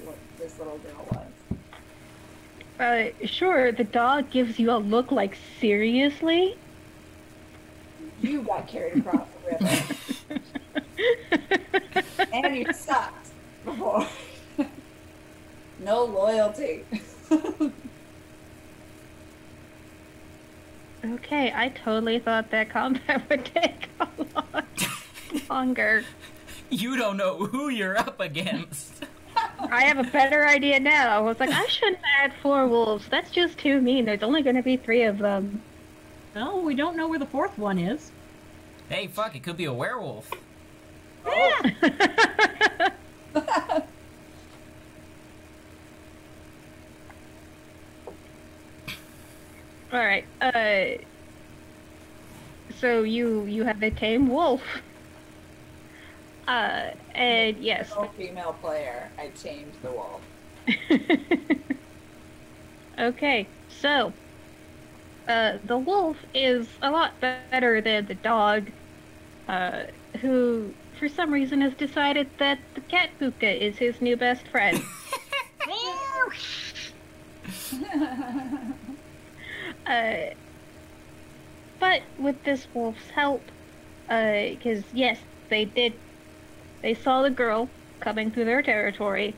little girl was. Sure, the dog gives you a look seriously? You got carried across the river. And you sucked before. No loyalty. Okay, I totally thought that combat would take a lot longer. You don't know who you're up against. I have a better idea now. I was like, I shouldn't add 4 wolves. That's just too mean. There's only going to be 3 of them. Oh, we don't know where the 4th one is. Hey, fuck, it could be a werewolf. Yeah. All right. So you have a tame wolf. And yes. No female player. I tamed the wolf. Okay, so the wolf is a lot better than the dog, who for some reason has decided that the cat puka is his new best friend. But with this wolf's help, because yes, they saw the girl coming through their territory,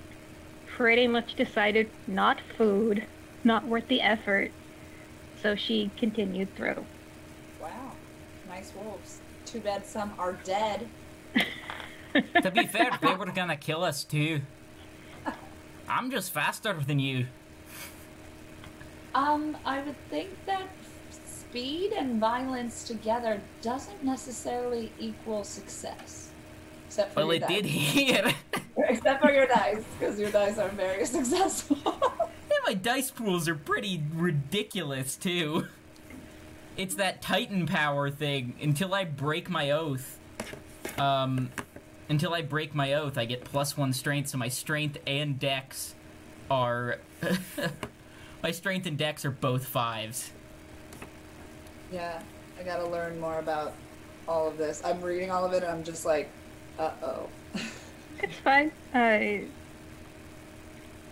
pretty much decided not food, not worth the effort, so she continued through. Wow. Nice wolves. Too bad some are dead. To be fair, they were gonna kill us too. I'm just faster than you. I would think that speed and violence together doesn't necessarily equal success. Except for Well, your it did dice. here. Except for your dice, because your dice are very successful. Yeah, my dice pools are pretty ridiculous too. It's that Titan power thing. Until I break my oath, I get +1 strength, so my strength and dex are... my strength and dex are both 5s. Yeah, I gotta learn more about all of this. I'm reading all of it and I'm just like, uh-oh. It's fine.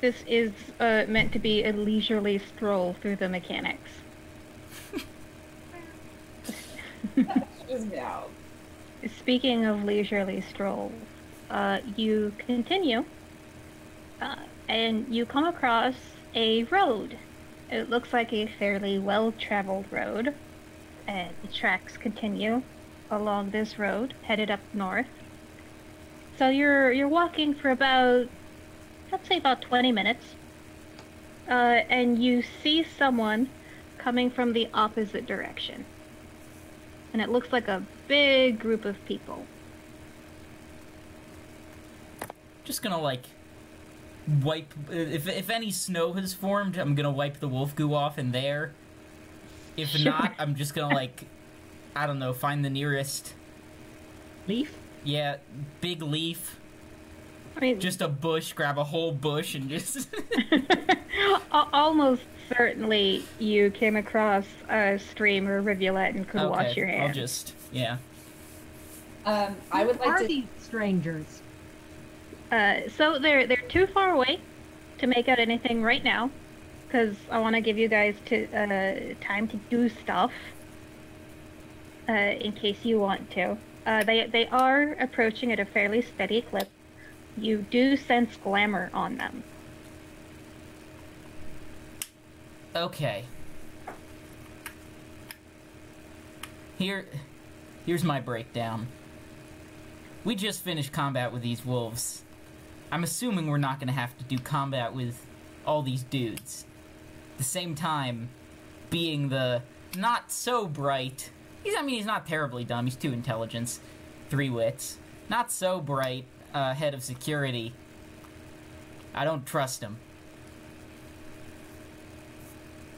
This is meant to be a leisurely stroll through the mechanics. Just meow. Speaking of leisurely strolls, you continue, and you come across a road. It looks like a fairly well-traveled road, and the tracks continue along this road, headed up north. So you're walking for about, let's say about 20 minutes, and you see someone coming from the opposite direction. And it looks like a big group of people. Just gonna, like, wipe... If any snow has formed, I'm gonna wipe the wolf goo off in there. If Sure. not, I'm just gonna, like, I don't know, find the nearest... Leaf? Yeah, big leaf. I mean, Just a bush, grab a whole bush and just... almost certainly you came across a stream or a rivulet and could wash your hands. I'll just... Yeah. I would Who like are to. these strangers? So they're too far away to make out anything right now, because I want to give you guys time to do stuff. In case you want to. They are approaching at a fairly steady clip. You do sense glamour on them. Okay. Here's my breakdown. We just finished combat with these wolves. I'm assuming we're not gonna have to do combat with all these dudes. At the same time, being the not so bright... he's not terribly dumb, he's 2 intelligence, 3 wits. Not so bright, head of security. I don't trust him.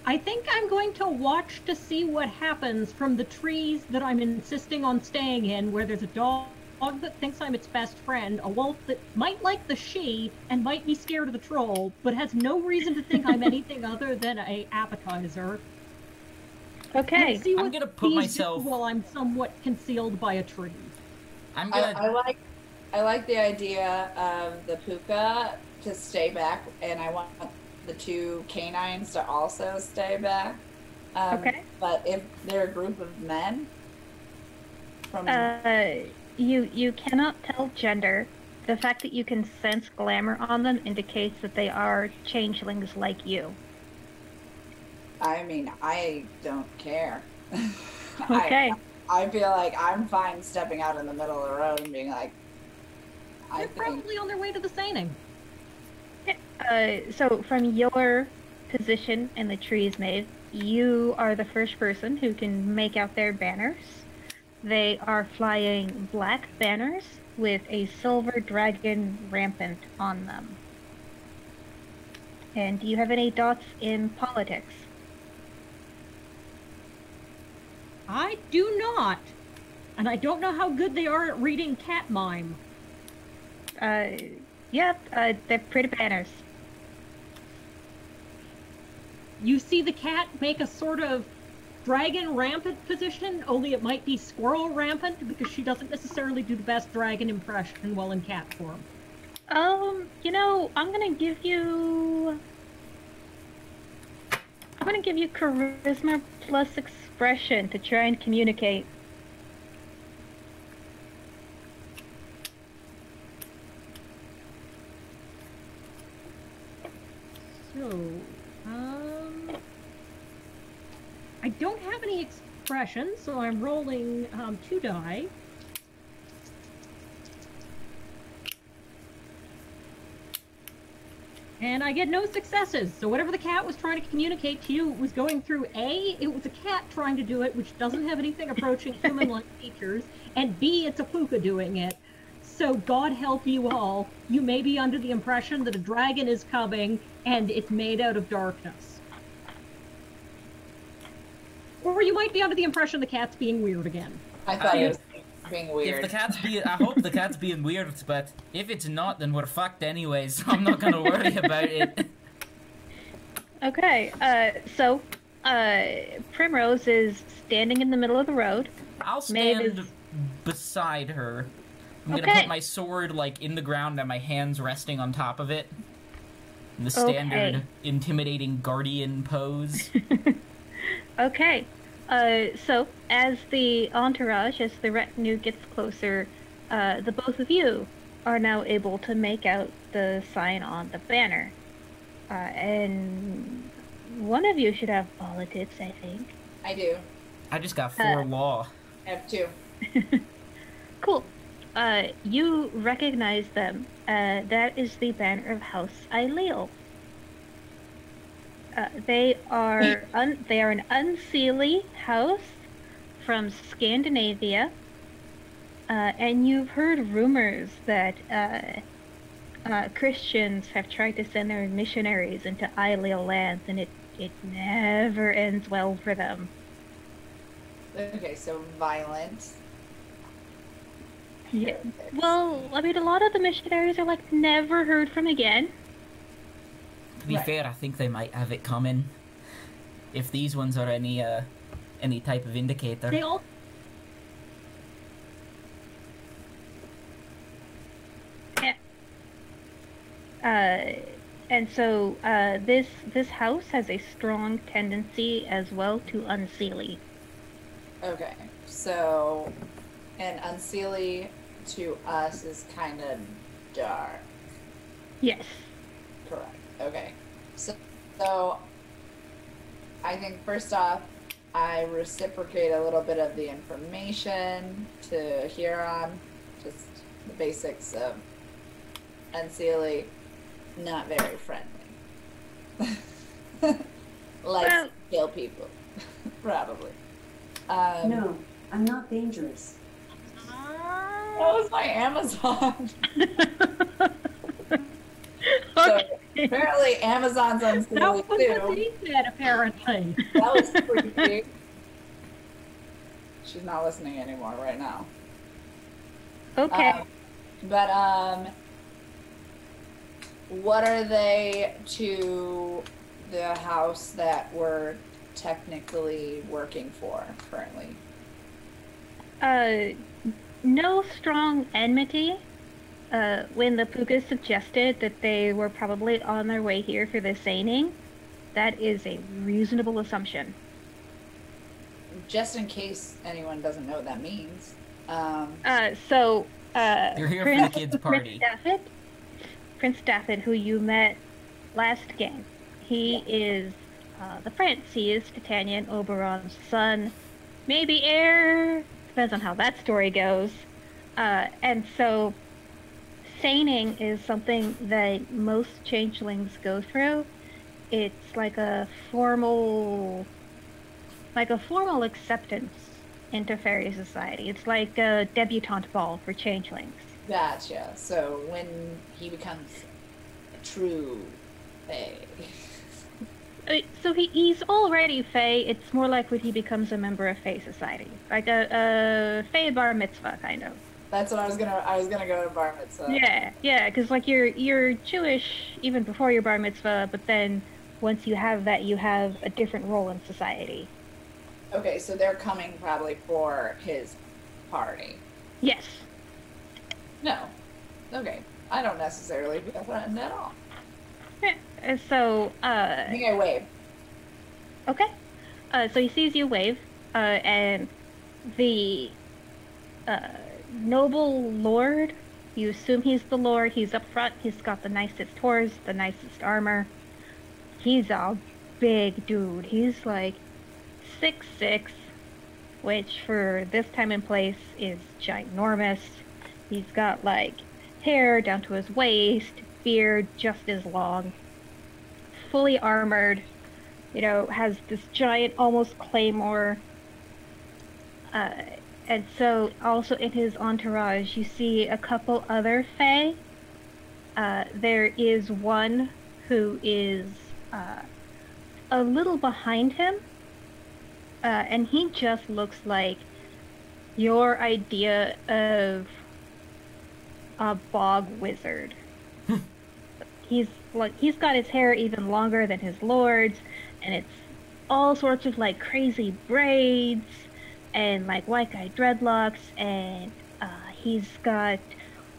I think I'm going to watch to see what happens from the trees that I'm insisting on staying in, where there's a dog that thinks I'm its best friend, a wolf that might like the she and might be scared of the troll, but has no reason to think I'm anything other than a appetizer. Okay. And see what I'm gonna put these myself- do while I'm somewhat concealed by a tree. I'm gonna... I like the idea of the puka to stay back, and I want the 2 canines to also stay back. Okay. But if they're a group of men, from You cannot tell gender. The fact that you can sense glamour on them indicates that they are changelings like you. I mean, I don't care. Okay. I feel like I'm fine stepping out in the middle of the road and being like, They're probably on their way to the Seining. So from your position in the trees, Maeve, you are the first person who can make out their banners. They are flying black banners with a silver dragon rampant on them. And do you have any dots in politics? I do not. And I don't know how good they are at reading cat mime. They're pretty banners. You see the cat make a sort of dragon rampant position, only it might be squirrel rampant because she doesn't necessarily do the best dragon impression while in cat form. I'm gonna give you charisma plus expression to try and communicate. So, I don't have any expression, so I'm rolling 2 die. And I get no successes. So whatever the cat was trying to communicate to you was going through A, it was a cat trying to do it, which doesn't have anything approaching human-like features, and B, it's a puka doing it. So God help you all. You may be under the impression that a dragon is coming, and it's made out of darkness. Or you might be under the impression the cat's being weird again. I thought it was being weird. I hope the cat's being weird, but if it's not, then we're fucked anyways, so I'm not gonna worry about it. Okay, Primrose is standing in the middle of the road. I'll Maeve stand is- beside her, I'm gonna put my sword, like, in the ground and my hands resting on top of it. In the standard intimidating guardian pose. Okay. So, as the entourage, as the retinue gets closer, the both of you are now able to make out the sign on the banner. And one of you should have politics, I think. I do. I just got 4 law. I have 2. Cool. You recognize them. That is the banner of House Aileel. They are an unseelie house from Scandinavia, and you've heard rumors that Christians have tried to send their missionaries into Aileel lands, and it never ends well for them. Okay, so violent. Yeah. Well, I mean, a lot of the missionaries are like never heard from again. To be fair, I think they might have it coming. If these ones are any type of indicator. They all. Yeah. And so this house has a strong tendency as well to unseelie. Okay, so an unseelie to us is kind of dark. Yes. Correct. Okay. So I think first off, I reciprocate a little bit of the information to Huron, just the basics of unseelie, not very friendly. Likes to kill people, probably. No, I'm not dangerous. That was my Amazon. So apparently Amazon's unseelie That was too. what he said, apparently. That was creepy. She's not listening anymore right now. Okay. What are they to the house that we're technically working for currently? No strong enmity. When the Pugas suggested that they were probably on their way here for the seining, that is a reasonable assumption. Just in case anyone doesn't know what that means. You're here for the kids' party. Prince Stafford, who you met last game, he is the prince. He is Titania and Oberon's son, maybe heir. Depends on how that story goes. And so seining is something that most changelings go through. It's like a formal acceptance into fairy society. It's like a debutante ball for changelings. Gotcha. So when he becomes a true fae. So he's already fae. It's more like when he becomes a member of fae society, like a fae bar mitzvah kind of. That's what I was gonna go to bar mitzvah. Yeah, because like you're Jewish even before your bar mitzvah, but then once you have that, you have a different role in society. Okay, so they're coming probably for his party. Yes. No. Okay. I don't necessarily feel threatened at all. Yeah, so I think I wave. Okay. So he sees you wave, and the noble lord, you assume he's the lord, he's up front, he's got the nicest horse, the nicest armor. He's a big dude. He's like 6'6", which for this time and place is ginormous. He's got like hair down to his waist, beard just as long, fully armored, has this giant almost claymore. And so also in his entourage, you see a couple other fae. There is one who is a little behind him, and he just looks like your idea of a bog wizard. He's got his hair even longer than his lord's, and it's all sorts of like crazy braids and like white guy dreadlocks, and he's got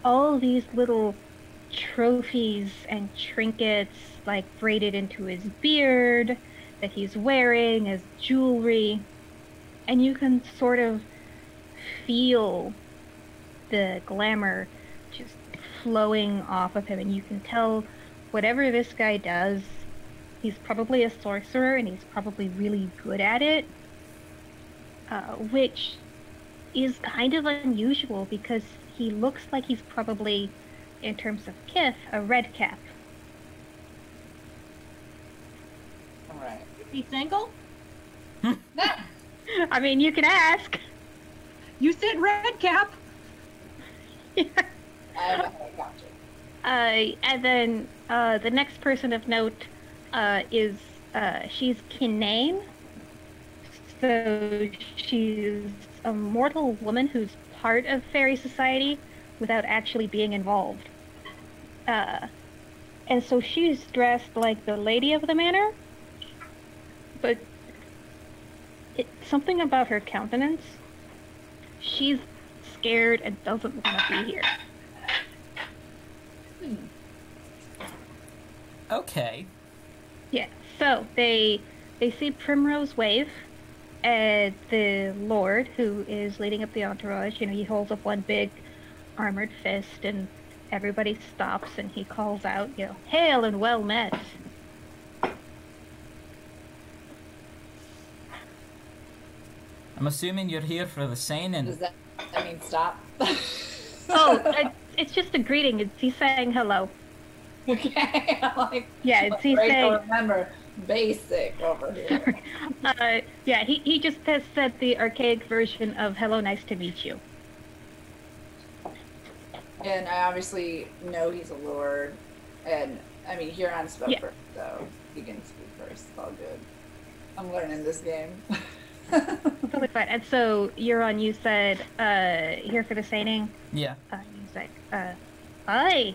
all these little trophies and trinkets like braided into his beard that he's wearing as jewelry, and you can sort of feel the glamour just flowing off of him, and you can tell whatever this guy does, he's probably a sorcerer and he's probably really good at it, which is kind of unusual because he looks like he's probably, in terms of kith, a red cap. All right. Is he single? I mean, you can ask. You said red cap. Yeah. I got you. And then the next person of note is she's Kinane. So she's a mortal woman who's part of fairy society without actually being involved. And so she's dressed like the lady of the manor, but something about her countenance, she's scared and doesn't want to be here. Okay. Yeah, so they see Primrose wave at the Lord, who is leading up the entourage. You know, he holds up one big armored fist, and everybody stops, and he calls out, you know, "Hail and well met." I'm assuming you're here for the signing. Does that mean stop? Oh, it's just a greeting. He's saying hello. Okay. Yeah, it's he's saying. Remember, basic over here. Yeah, he just has said the archaic version of "Hello, nice to meet you." And I obviously know he's a lord, and I mean Huron spoke first, so he can speak first. It's all good. I'm learning this game. Totally fine. And so, Euron, you said, here for the signing? Yeah. You said, hi.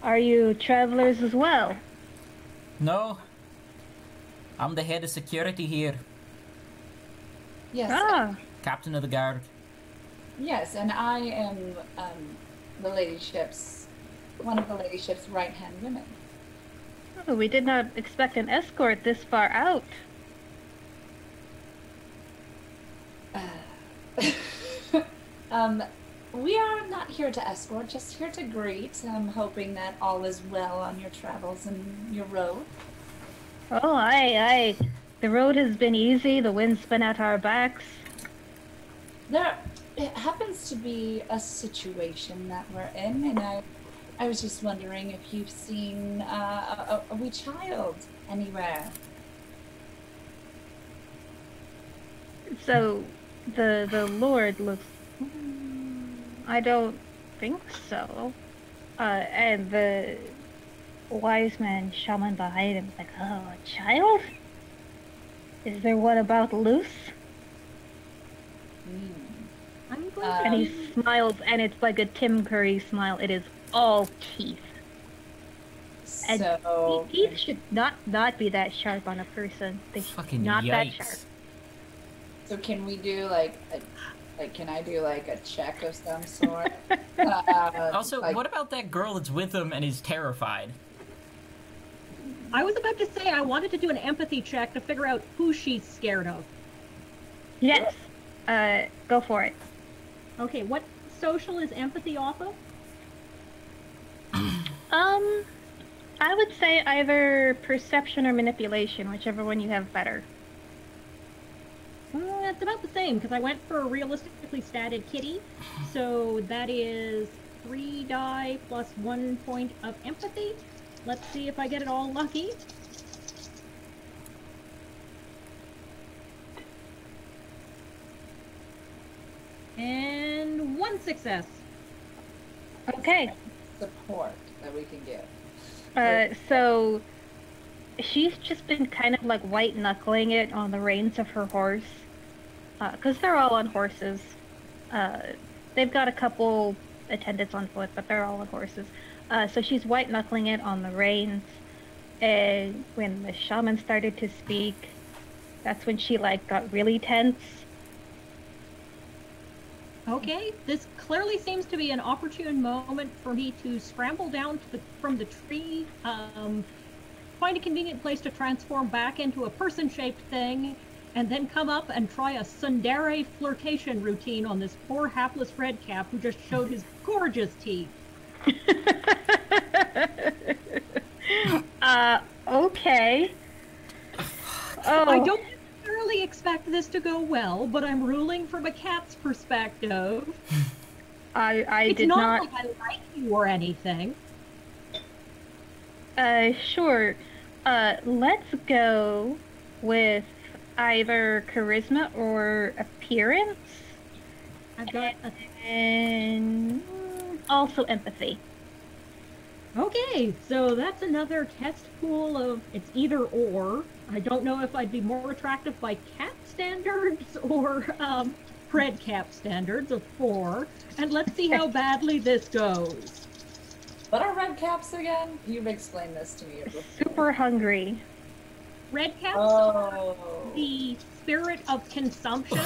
Are you travelers as well? No. I'm the head of security here. Yes. Ah. Captain of the guard. Yes, and I am the ladyship's, one of the ladyship's right-hand women. Oh, we did not expect an escort this far out. We are not here to escort, just here to greet. I'm hoping that all is well on your travels and your road. Oh, aye. The road has been easy, the wind's been at our backs. It happens to be a situation that we're in, and I was just wondering if you've seen a wee child anywhere. So, the Lord looks... I don't think so. And the wise man shaman behind him is like, oh, a child? Is there one about loose? I'm going And he smiles, and it's like a Tim Curry smile. It is all teeth. And So teeth should not be that sharp on a person. They should Fucking not yikes. that sharp. So can we do can I do like a check of some sort? Also, like, what about that girl that's with him and is terrified? I was about to say I wanted to do an empathy check to figure out who she's scared of. Yes. Go for it. Okay, what social is empathy off of? I would say either perception or manipulation, whichever one you have better. It's about the same, because I went for a realistically statted kitty. So that is 3 die plus 1 point of empathy. Let's see if I get it all lucky. And 1 success. Okay. support that we can give. So she's just been kind of like white knuckling it on the reins of her horse, because they're all on horses. They've got a couple attendants on foot, but they're all on horses. So she's white knuckling it on the reins, and when the shaman started to speak, that's when she like got really tense. Okay, this clearly seems to be an opportune moment for me to scramble down from the tree, find a convenient place to transform back into a person-shaped thing, and then come up and try a tsundere flirtation routine on this poor hapless redcap who just showed his gorgeous teeth. Okay. Oh. I don't necessarily expect this to go well, but I'm ruling from a cat's perspective. I It's did not not. like I like you or anything. Sure. Let's go with either charisma or appearance, I've got a... and also empathy. Okay, so that's another test pool of it's either or. I don't know if I'd be more attractive by cat standards or red cap standards of 4. And let's see how badly this goes. What are red caps again? You've explained this to me before. Super hungry. Red caps are the spirit of consumption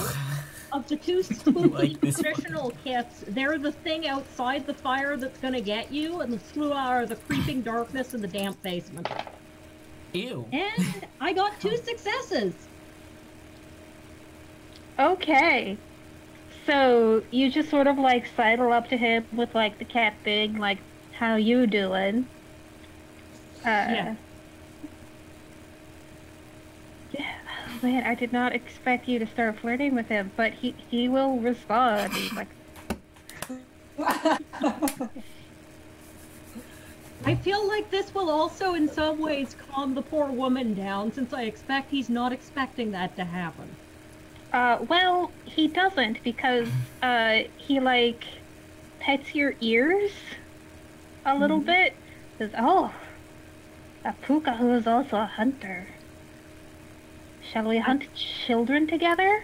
of the two spooky traditional kits. They're the thing outside the fire that's gonna get you, and the Slua are the creeping darkness in the damp basement. Ew. And I got 2 successes. Okay. So you just sort of like sidle up to him with like the cat thing, like, how you doing? Yeah. Yeah, man, I did not expect you to start flirting with him, but he will respond. He's like, I feel like this will also in some ways calm the poor woman down, since I expect he's not expecting that to happen. well, he doesn't, because he like pets your ears a little bit. Says, "Oh, a puka who is also a hunter. Shall we hunt children together?"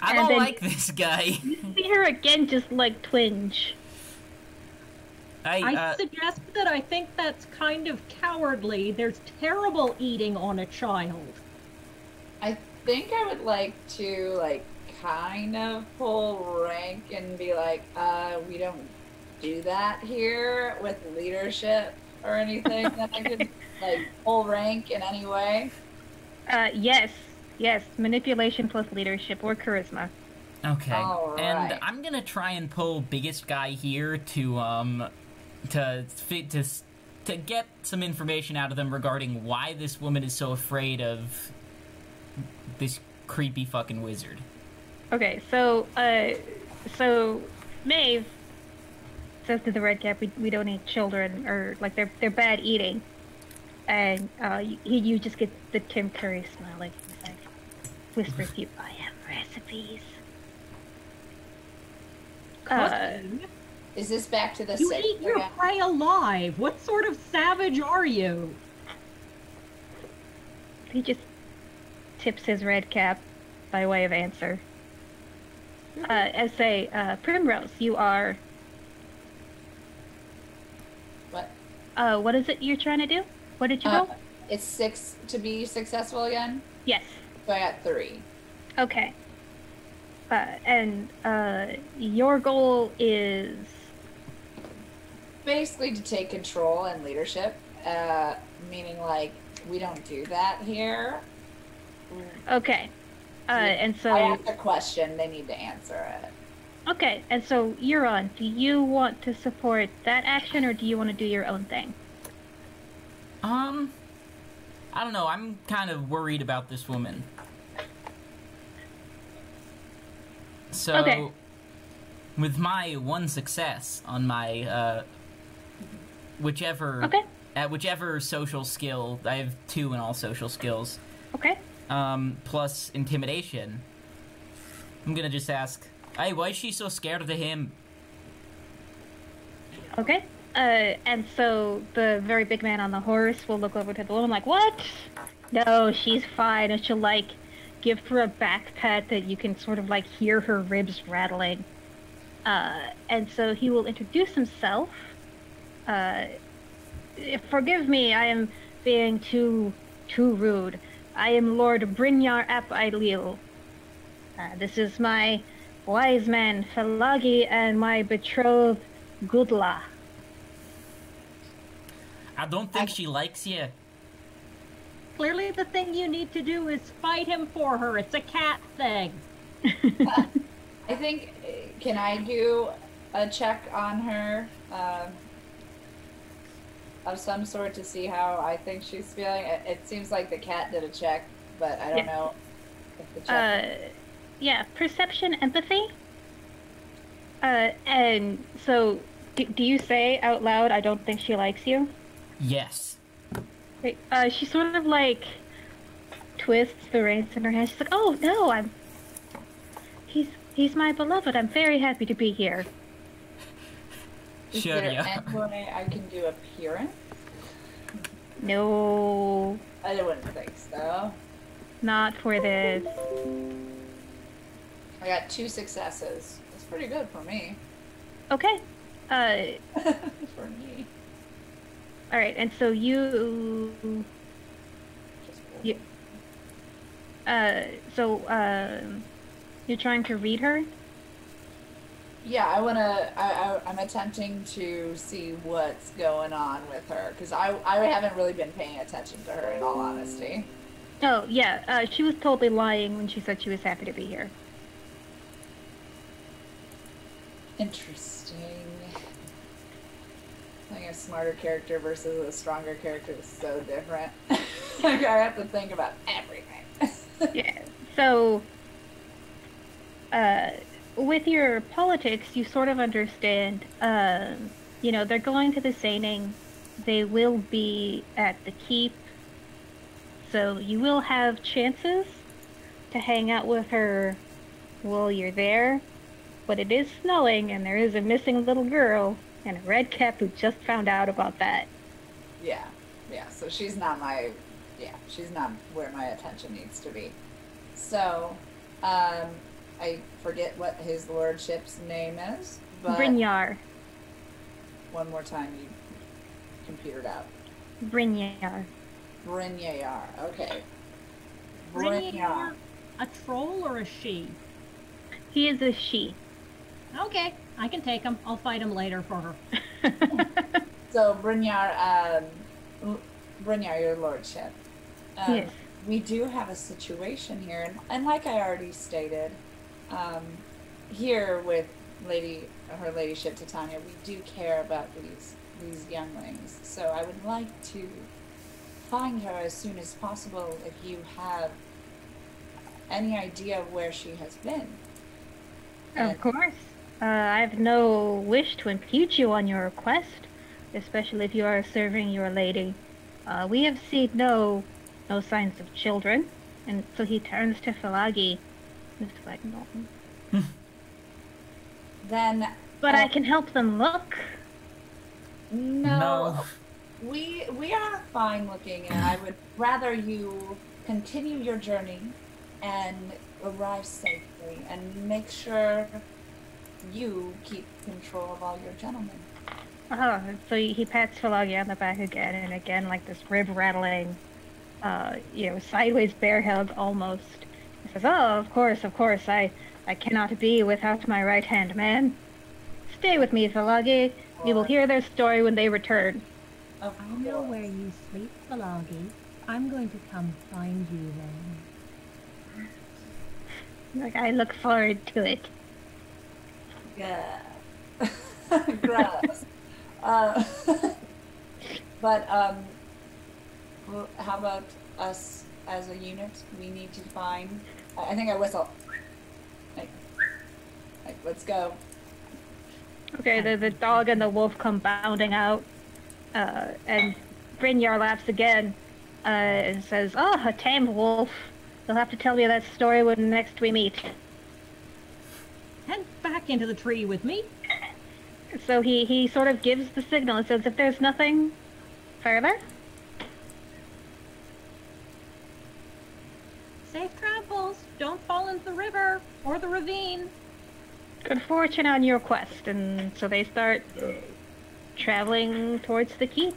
I And don't then like this guy. You see her again, just like twinge. I suggest that I think that's kind of cowardly. There's terrible eating on a child. I think I would like to, like, kind of pull rank and be like, we don't do that here with leadership or anything that I could, like, pull rank in any way. Yes, manipulation plus leadership or charisma. Okay. All And right. I'm gonna try and pull biggest guy here to get some information out of them regarding why this woman is so afraid of this creepy fucking wizard. Okay, so Maeve says to the red cap, we don't eat children, or like they're bad eating, and you just get the Tim Curry smile, like he's like whispers to you, I have recipes. Is this back to the You six eat your again? prey alive. What sort of savage are you? He just tips his red cap by way of answer. As say, Primrose, you are. What? What is it you're trying to do? What did you roll? It's 6 to be successful again. Yes. So I got 3. Okay. And your goal is. Basically to take control and leadership, meaning like we don't do that here. Okay. And so. I ask a question, they need to answer it. Okay, and so you're on. Do you want to support that action, or do you want to do your own thing? I don't know. I'm kind of worried about this woman. So, Okay. with my 1 success on my whichever social skill, I have 2 in all social skills. Okay. Plus intimidation. I'm gonna just ask, hey, why is she so scared of him? Okay. And so the very big man on the horse will look over to the woman like, what? No, she's fine. And she'll, like, give her a back pat that you can sort of, like, hear her ribs rattling. And so he will introduce himself. Forgive me, I am being too rude. I am Lord Brynjar ap Ailil. This is my wise man Falagi and my betrothed Gudla. I don't think she likes you. Clearly the thing you need to do is fight him for her. It's a cat thing. I think, can I do a check on her of some sort to see how I think she's feeling? It seems like the cat did a check, but I don't know if the check... Yeah, perception, empathy. And so, do you say out loud, I don't think she likes you? Yes. Wait, she sort of like twists the reins in her hand. She's like, "Oh no, he's my beloved. I'm very happy to be here." Is Sure, there yeah. any way I can do appearance? No, I wouldn't think so. not for this. I got 2 successes. That's pretty good for me. Okay. For me. All right, and so you, you're trying to read her? Yeah, I'm attempting to see what's going on with her, because I haven't really been paying attention to her, in all honesty. Oh, yeah, she was totally lying when she said she was happy to be here. Interesting. Playing a smarter character versus a stronger character is so different. Like, I have to think about everything. Yeah, so, with your politics, you sort of understand, you know, they're going to the Seining, they will be at the keep, so you will have chances to hang out with her while you're there, but it is snowing and there is a missing little girl and a red cap who just found out about that. Yeah, so she's not she's not where my attention needs to be. So, I forget what his lordship's name is, but... Brynjar. One more time, you computered out. Brynjar. Brynjar, okay. Brynjar, a troll or a she? He is a she. Okay, I can take him. I'll fight him later for her. So, Brynjar, your lordship. Yes. We do have a situation here, and like I already stated, here with her ladyship Titania, we do care about these younglings. So I would like to find her as soon as possible if you have any idea of where she has been. Of course. I have no wish to impede you on your quest, especially if you are serving your lady. We have seen no signs of children, and so he turns to Falagi. It's like, no. Then... But I can help them look. No. We are fine looking, and I would rather you continue your journey and arrive safely, and make sure you keep control of all your gentlemen. Oh, so he pats Falagi on the back again and again, like this rib rattling, sideways bear hug almost. He says, "Oh, of course, I cannot be without my right-hand man. Stay with me, Falagi. You will hear their story when they return." I know where you sleep, Falagi. I'm going to come find you then. Like, I look forward to it. Yeah. Gross. But how about us as a unit? We need to find... I think I whistle. Like, let's go. Okay, the dog and the wolf come bounding out, and Brynjar laughs again, and says, "Oh, a tame wolf. You'll have to tell me that story when next we meet." Head back into the tree with me. So he sort of gives the signal and says, "If there's nothing further." Safe travels. Don't fall into the river or the ravine. Good fortune on your quest. And so they start traveling towards the keep.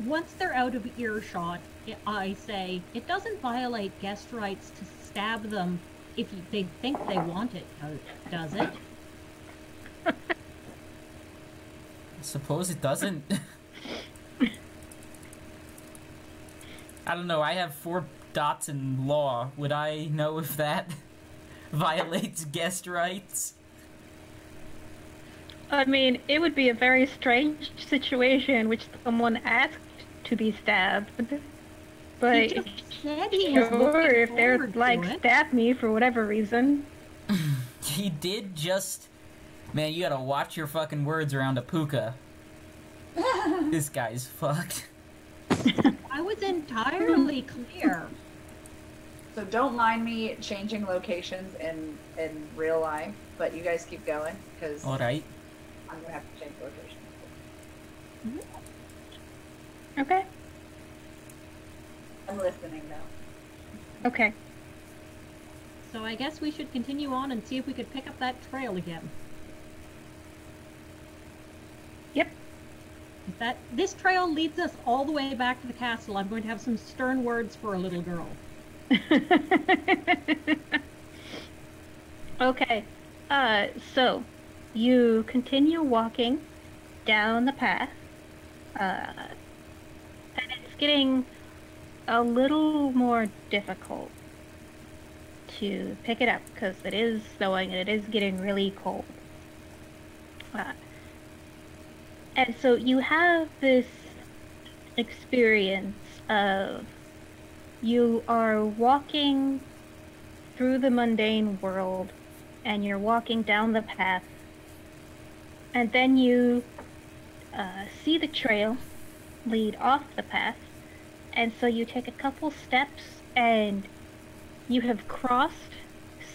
Once they're out of earshot, I say, it doesn't violate guest rights to stab them if they think they want it, does it? I suppose it doesn't. I don't know, I have 4 dots in law. Would I know if that violates guest rights? I mean, it would be a very strange situation in which someone asked to be stabbed. But He just said he was sure, looking if they're forward like, to it. stab me for whatever reason. He did just... Man, you gotta watch your fucking words around a puka. This guy's fucked. I was entirely clear. So don't mind me changing locations in real life, but you guys keep going, because Alright. I'm gonna have to change locations. Okay. I'm listening now. Okay. So I guess we should continue on and see if we could pick up that trail again. Yep. If this trail leads us all the way back to the castle, I'm going to have some stern words for a little girl. Okay. So you continue walking down the path, and it's getting a little more difficult to pick it up because it is snowing and it is getting really cold. And so you have this experience of you are walking through the mundane world and you're walking down the path, and then you see the trail lead off the path, and so you take a couple steps and you have crossed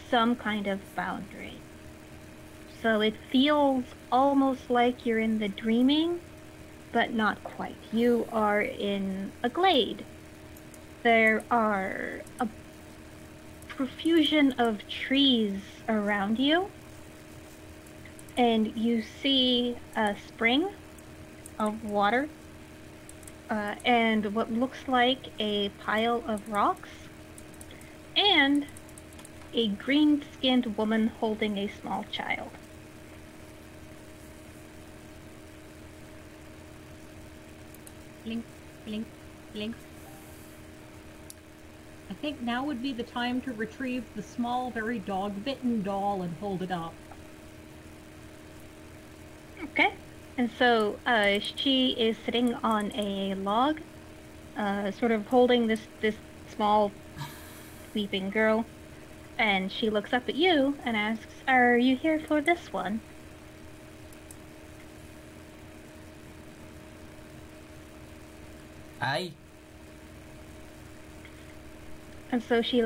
some kind of boundary. So it feels almost like you're in the dreaming, but not quite. You are in a glade. There are a profusion of trees around you, and you see a spring of water and what looks like a pile of rocks, and a green-skinned woman holding a small child. Blink, blink, blink. I think now would be the time to retrieve the small, very dog-bitten doll and hold it up. Okay. And so she is sitting on a log, sort of holding this small sleeping girl, and she looks up at you and asks, "Are you here for this one?" Aye. And so she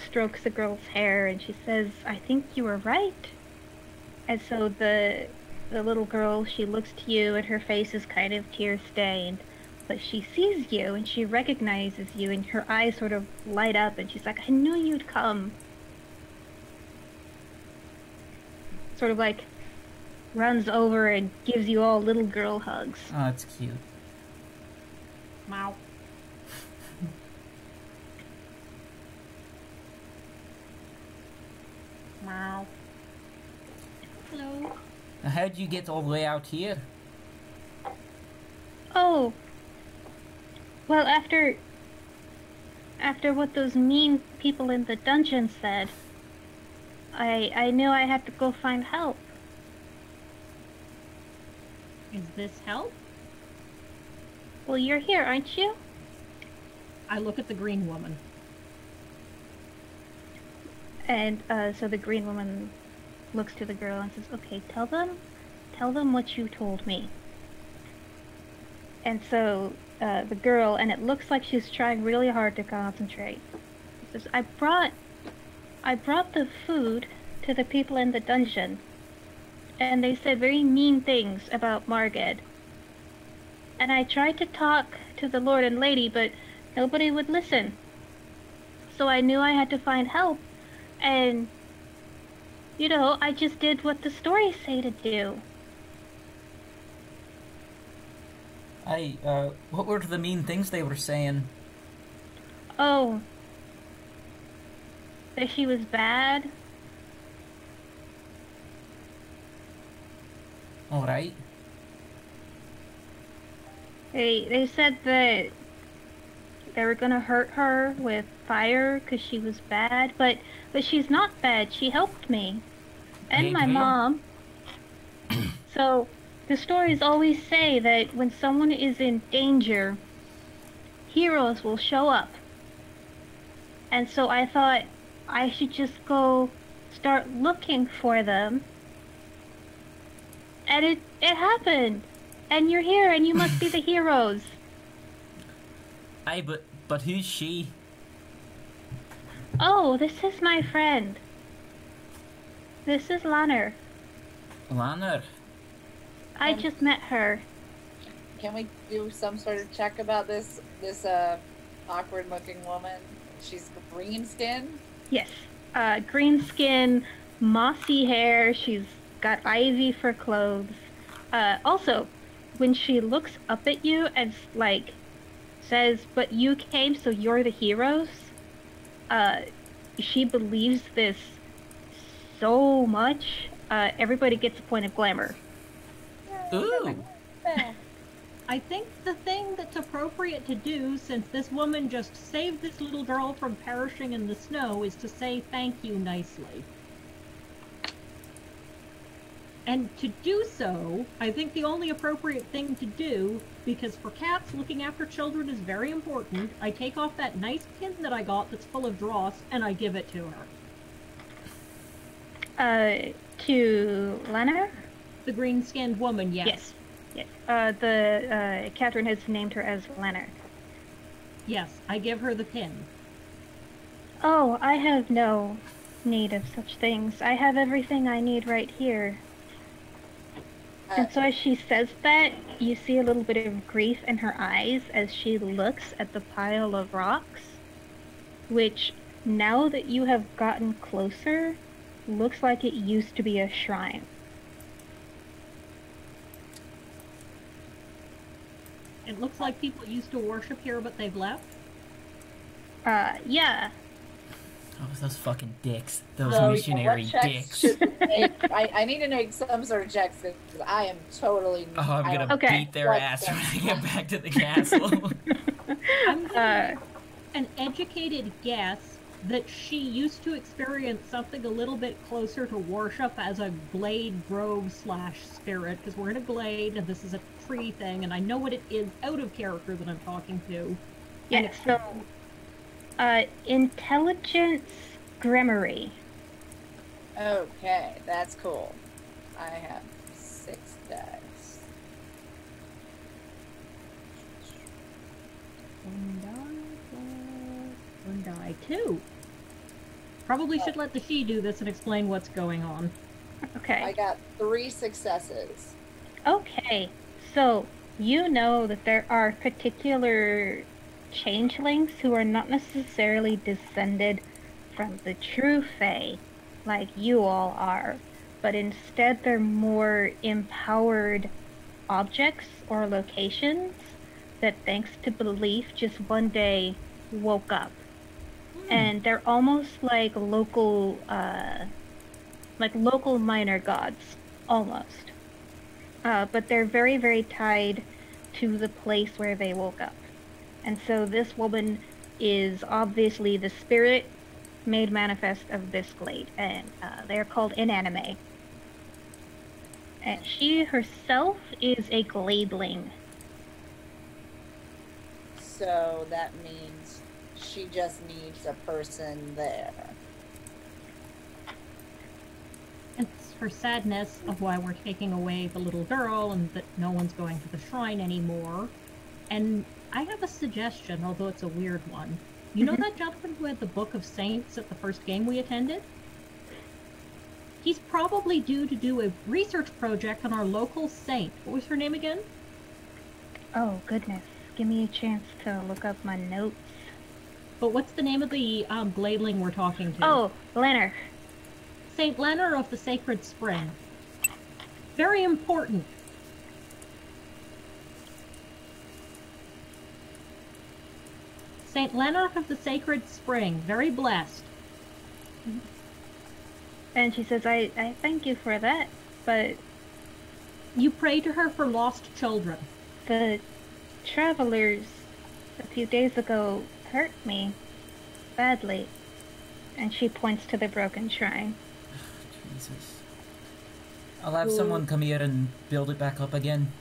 strokes the girl's hair and she says, "I think you were right." And so the little girl, she looks to you and her face is kind of tear stained, but she sees you and she recognizes you and her eyes sort of light up and she's like, "I knew you'd come." Sort of runs over and gives you all little girl hugs. Oh, that's cute. Meow. Meow. Hello. How'd you get all the way out here? Oh. Well, after what those mean people in the dungeon said, I knew I had to go find help. Is this help? Well, you're here, aren't you? I look at the green woman. And so the green woman looks to the girl and says, "Okay, tell them what you told me." And so the girl, and it looks like she's trying really hard to concentrate, says, I brought the food to the people in the dungeon, and they said very mean things about Marged. And I tried to talk to the Lord and Lady, but nobody would listen. So I knew I had to find help, and, I just did what the stories say to do. What were the mean things they were saying? Oh, that she was bad? Alright. They said that they were gonna hurt her with fire because she was bad, but she's not bad. She helped me. And my Okay. mom. So, the stories always say that when someone is in danger, heroes will show up. And so I thought I should just go start looking for them. And it happened. And you're here and you must be the heroes. Aye, but who's she? Oh, this is my friend. This is Lanner. Lanner. I just met her. Can we do some sort of check about this awkward looking woman? She's green skin? Yes. Green skin, mossy hair. She's got ivy for clothes. Also, when she looks up at you and like says, "But you came, so you're the heroes," she believes this so much. Everybody gets a point of glamour. Ooh. I think the thing that's appropriate to do, since this woman just saved this little girl from perishing in the snow, is to say thank you nicely. And to do so, I think the only appropriate thing to do, because for cats, looking after children is very important, I take off that nice pin that I got that's full of dross, and I give it to her. To Lena? The green-skinned woman, yes. Yes. Catherine has named her as Lena. Yes, I give her the pin. Oh, I have no need of such things. I have everything I need right here. And so as she says that, you see a little bit of grief in her eyes as she looks at the pile of rocks, which, now that you have gotten closer, looks like it used to be a shrine. It looks like people used to worship here, but they've left. Yeah. Oh, those fucking dicks. Those missionary dicks. I need to make some sort of checks because I am totally. Oh, I'm gonna beat their ass when I get back to the castle. I'm gonna an educated guess that she used to experience something a little bit closer to worship as a glade grove / spirit, because we're in a glade and this is a tree thing, and I know what it is out of character that I'm talking to. Yeah, so intelligence grimory. Okay, that's cool. I have 6 dice. 1 die, 2. Probably should let the she do this and explain what's going on. Okay. I got 3 successes. Okay, so you know that there are particular changelings who are not necessarily descended from the true Fae, like you all are, but instead they're more empowered objects or locations that, thanks to belief, just one day woke up. And they're almost like local minor gods, almost. But they're very, very tied to the place where they woke up. And so this woman is obviously the spirit made manifest of this glade, and they're called inanime. And she herself is a gladeling. So that means she just needs a person there. It's her sadness of why we're taking away the little girl and that no one's going to the shrine anymore. And I have a suggestion, although it's a weird one. You know that gentleman who had the Book of Saints at the first game we attended? He's probably due to do a research project on our local saint. What was her name again? Oh, goodness. Give me a chance to look up my notes. But what's the name of the gladeling we're talking to? Oh, Lanner. Saint Lanner of the Sacred Spring. Very important. Saint Leonard of the Sacred Spring, very blessed. And she says, I thank you for that, but You pray to her for lost children. the travelers a few days ago hurt me badly. And she points to the broken shrine. Jesus. I'll have someone come here and build it back up again.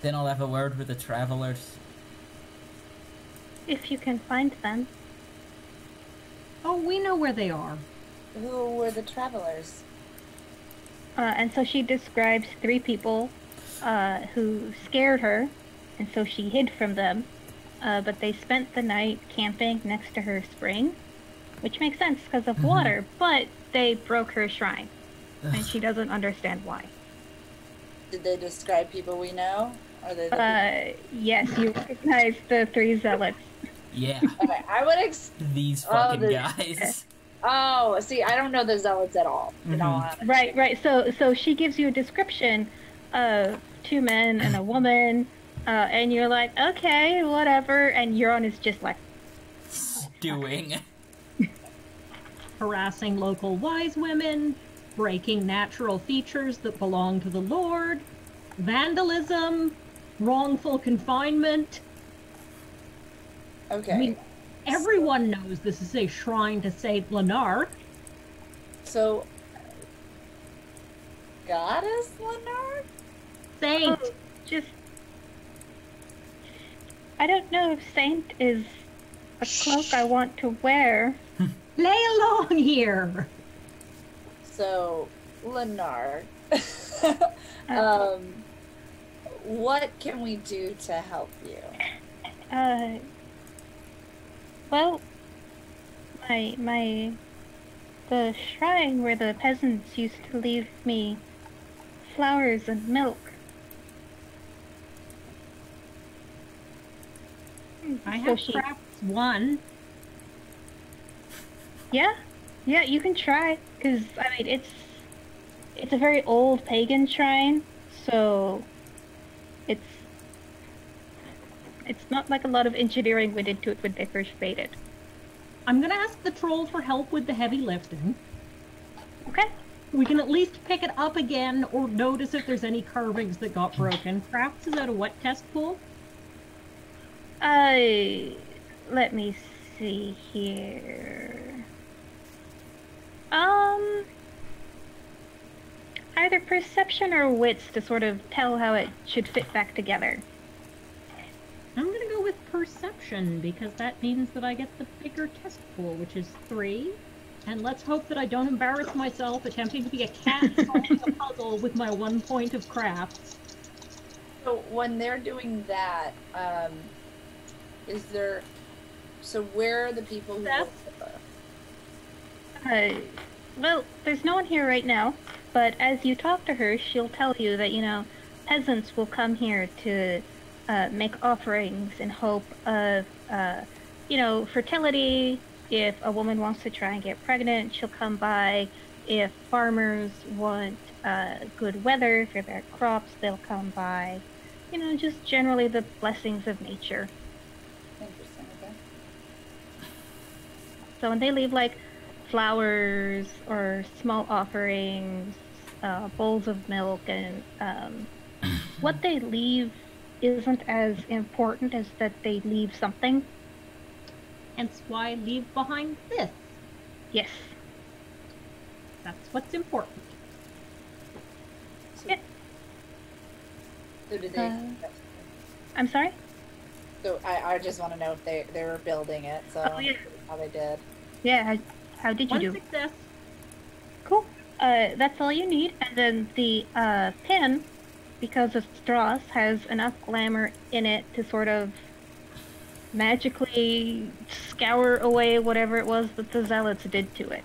Then I'll have a word with the travelers. If you can find them. Oh, we know where they are. Who were the travelers? And so she describes 3 people who scared her, and so she hid from them. But they spent the night camping next to her spring, which makes sense because of water, but they broke her shrine, and she doesn't understand why. Did they describe people we know? Or they the Yes, you recognize the 3 zealots. Yeah. Okay, I would These fucking guys. Oh, see, I don't know the zealots at all. In all honesty. Right. So she gives you a description of 2 men and a woman, and you're like, okay, whatever, and Euron is just like, Stewing. Harassing local wise women, breaking natural features that belong to the Lord, vandalism, wrongful confinement. Okay. I mean, everyone knows this is a shrine to Saint Leonard. So, Goddess Leonard? Saint. oh, just, I don't know if Saint is a cloak I want to wear. Lay along here. So, Leonard. What can we do to help you? Well, the shrine where the peasants used to leave me flowers and milk. I So have she- perhaps one. Yeah, you can try, because, I mean, it's a very old pagan shrine, so it's not like a lot of engineering went into it when they first made it. I'm gonna ask the troll for help with the heavy lifting. Okay. We can at least pick it up again or notice if there's any carvings that got broken. Crafts is at a what test pool? Let me see here. Either perception or wits to sort of tell how it should fit back together. I'm gonna go with perception because that means that I get the bigger test pool, which is 3. And let's hope that I don't embarrass myself attempting to be a cat solving a puzzle with my 1 point of crafts. So, when they're doing that, is there... So, where are the people who work with her? Well, there's no one here right now, but as you talk to her, she'll tell you that, peasants will come here to make offerings in hope of, fertility. If a woman wants to try and get pregnant, she'll come by. If farmers want good weather for their crops, they'll come by. Just generally the blessings of nature. Interesting, okay. So when they leave, like, flowers or small offerings, bowls of milk, and what they leave isn't as important as that they leave something. Hence why I leave behind this. Yes. That's what's important. So, Yeah. so did they... I'm sorry? So, I just want to know if they were building it, so Oh, yeah. how they did. Yeah, how did you One do? success. Cool. That's all you need. And then the pin, because of straws, has enough glamour in it to sort of magically scour away whatever it was that the zealots did to it.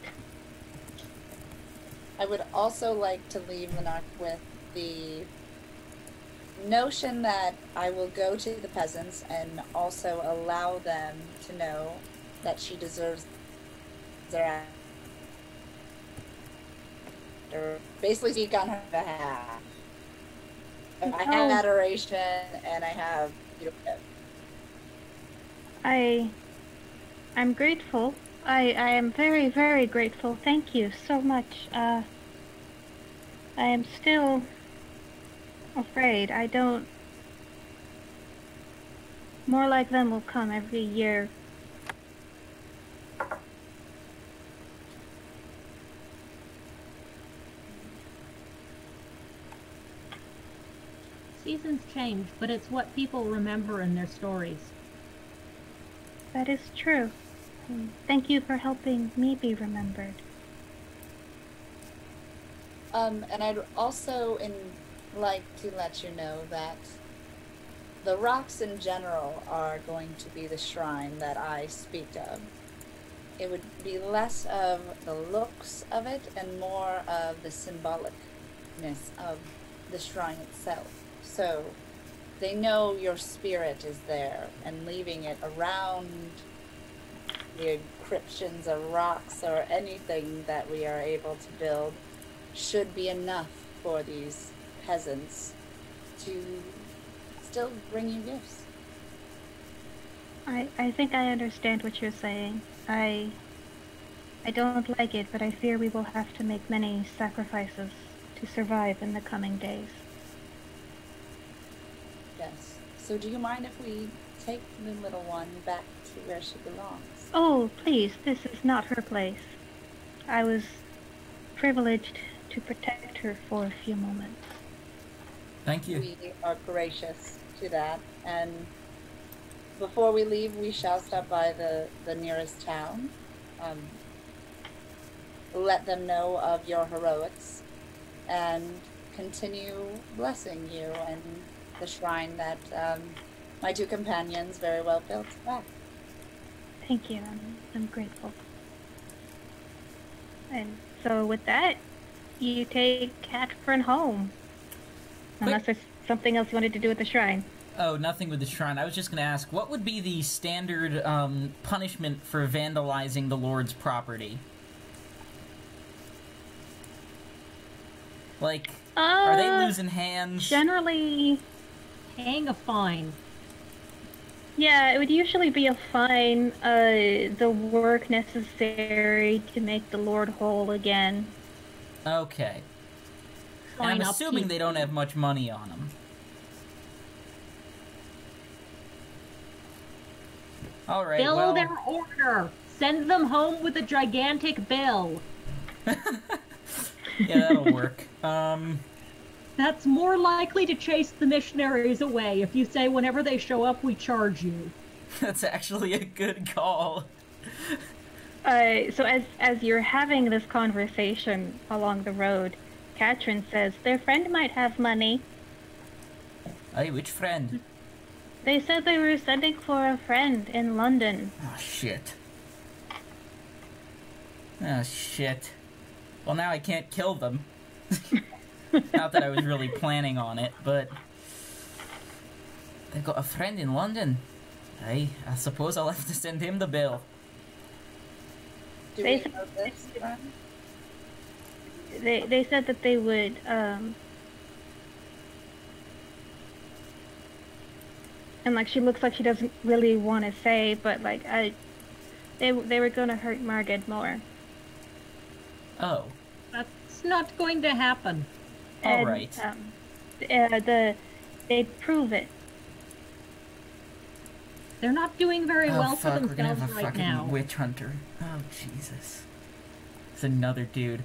I would also like to leave Lanark with the notion that I will go to the peasants and also allow them to know that she deserves their or basically speak on her behalf. I have adoration and I have leadership. I'm grateful. I am very, very grateful. Thank you so much. I am still afraid. I don't... More like them will come every year. Seasons change, but it's what people remember in their stories. That is true. Thank you for helping me be remembered. And I'd also like to let you know that the rocks in general are going to be the shrine that I speak of. It would be less of the looks of it and more of the symbolicness of the shrine itself. So they know your spirit is there, and leaving it around the encryptions of rocks or anything that we are able to build should be enough for these peasants to still bring you gifts. I think I understand what you're saying. I don't like it, but I fear we will have to make many sacrifices to survive in the coming days. Yes. So do you mind if we take the little one back to where she belongs? Oh, please, this is not her place. I was privileged to protect her for a few moments. Thank you. We are gracious to that, and before we leave, we shall stop by the nearest town. Let them know of your heroics, and continue blessing you and the shrine that my two companions very well built back. Thank you. I'm grateful. And so with that, you take Catherine home. Unless there's something else you wanted to do with the shrine. Oh, nothing with the shrine. I was just going to ask, what would be the standard punishment for vandalizing the Lord's property? Like, are they losing hands? Generally... Paying a fine. Yeah, it would usually be a fine, the work necessary to make the Lord whole again. Okay. And Fine I'm assuming upkeep. they don't have much money on them. Alright, Bill well... their order. Send them home with a gigantic bill. Yeah, that'll work. That's more likely to chase the missionaries away if you say whenever they show up, we charge you. That's actually a good call. So as you're having this conversation along the road, Katrin says their friend might have money. Hey, which friend? They said they were sending for a friend in London. Oh, shit. Oh, shit. Well, now I can't kill them. Not that I was really planning on it, but... They've got a friend in London. I suppose I'll have to send him the bill. Do we know this friend? They said that they would, and like she looks like she doesn't really want to say, but like they were gonna hurt Margaret more. Oh. That's not going to happen. And, Alright. They'd prove it. They're not doing very well for fuck, we're gonna themselves have a right fucking now. witch hunter. Oh, Jesus. It's another dude.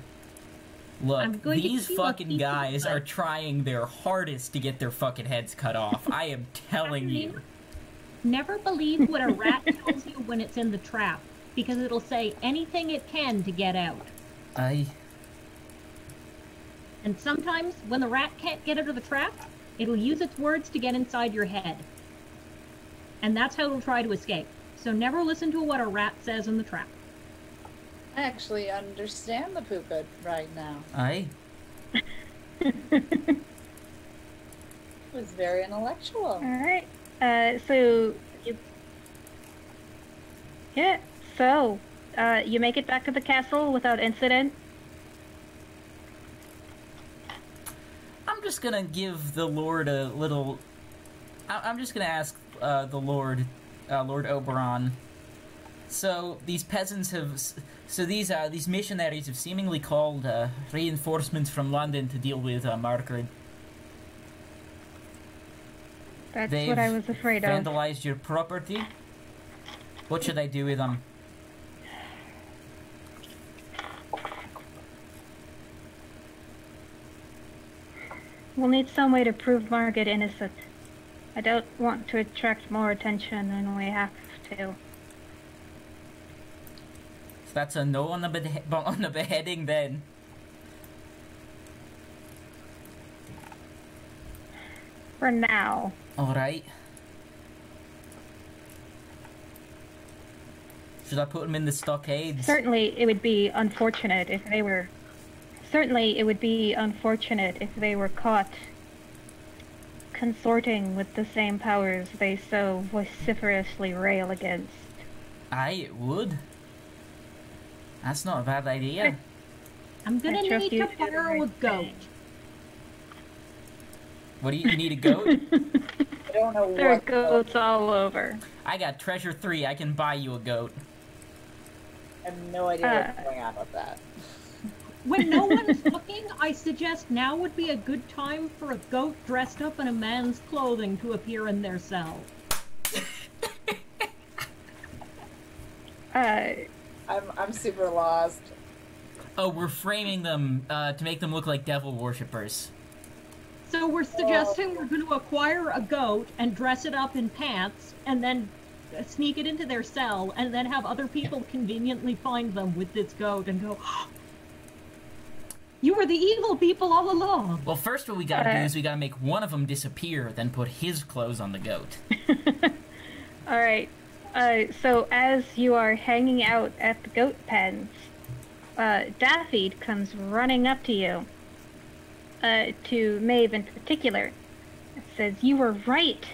I'm Look, going to these keep a fucking peek guys inside. are trying their hardest to get their fucking heads cut off. I am telling you. Never believe what a rat tells you when it's in the trap, because it'll say anything it can to get out. And sometimes, when the rat can't get out of the trap, it'll use its words to get inside your head. And that's how it'll try to escape. So never listen to what a rat says in the trap. I actually understand the puka right now. Aye. It was very intellectual. Alright. So you... Yeah, so, you make it back to the castle without incident? I'm just gonna give the Lord a little... I'm just gonna ask the Lord Lord Oberon. So these peasants have, these missionaries have seemingly called reinforcements from London to deal with Margaret. That's They've what I was afraid of. vandalized your property. What should I do with them? We'll need some way to prove Margaret innocent. I don't want to attract more attention than we have to. So that's a no on the beheading then. For now. Alright. Should I put them in the stockades? Certainly, it would be unfortunate if they were... Certainly, it would be unfortunate if they were caught consorting with the same powers they so vociferously rail against. Aye, it would. That's not a bad idea. I'm gonna I trust need you to to do the borrow a right goat. thing. What do you need a goat? I don't know There are what. goats all over. I got treasure 3, I can buy you a goat. I have no idea what's going on with that. When no one's looking, I suggest now would be a good time for a goat dressed up in a man's clothing to appear in their cell. I'm super lost. Oh, we're framing them to make them look like devil worshippers. So we're suggesting we're going to acquire a goat and dress it up in pants, and then sneak it into their cell, and then have other people conveniently find them with this goat and go, "You were the evil people all along." Well, first what we gotta do is we gotta make one of them disappear, then put his clothes on the goat. Alright, so as you are hanging out at the goat pens, Daffy comes running up to you, to Maeve in particular. It says, "You were right.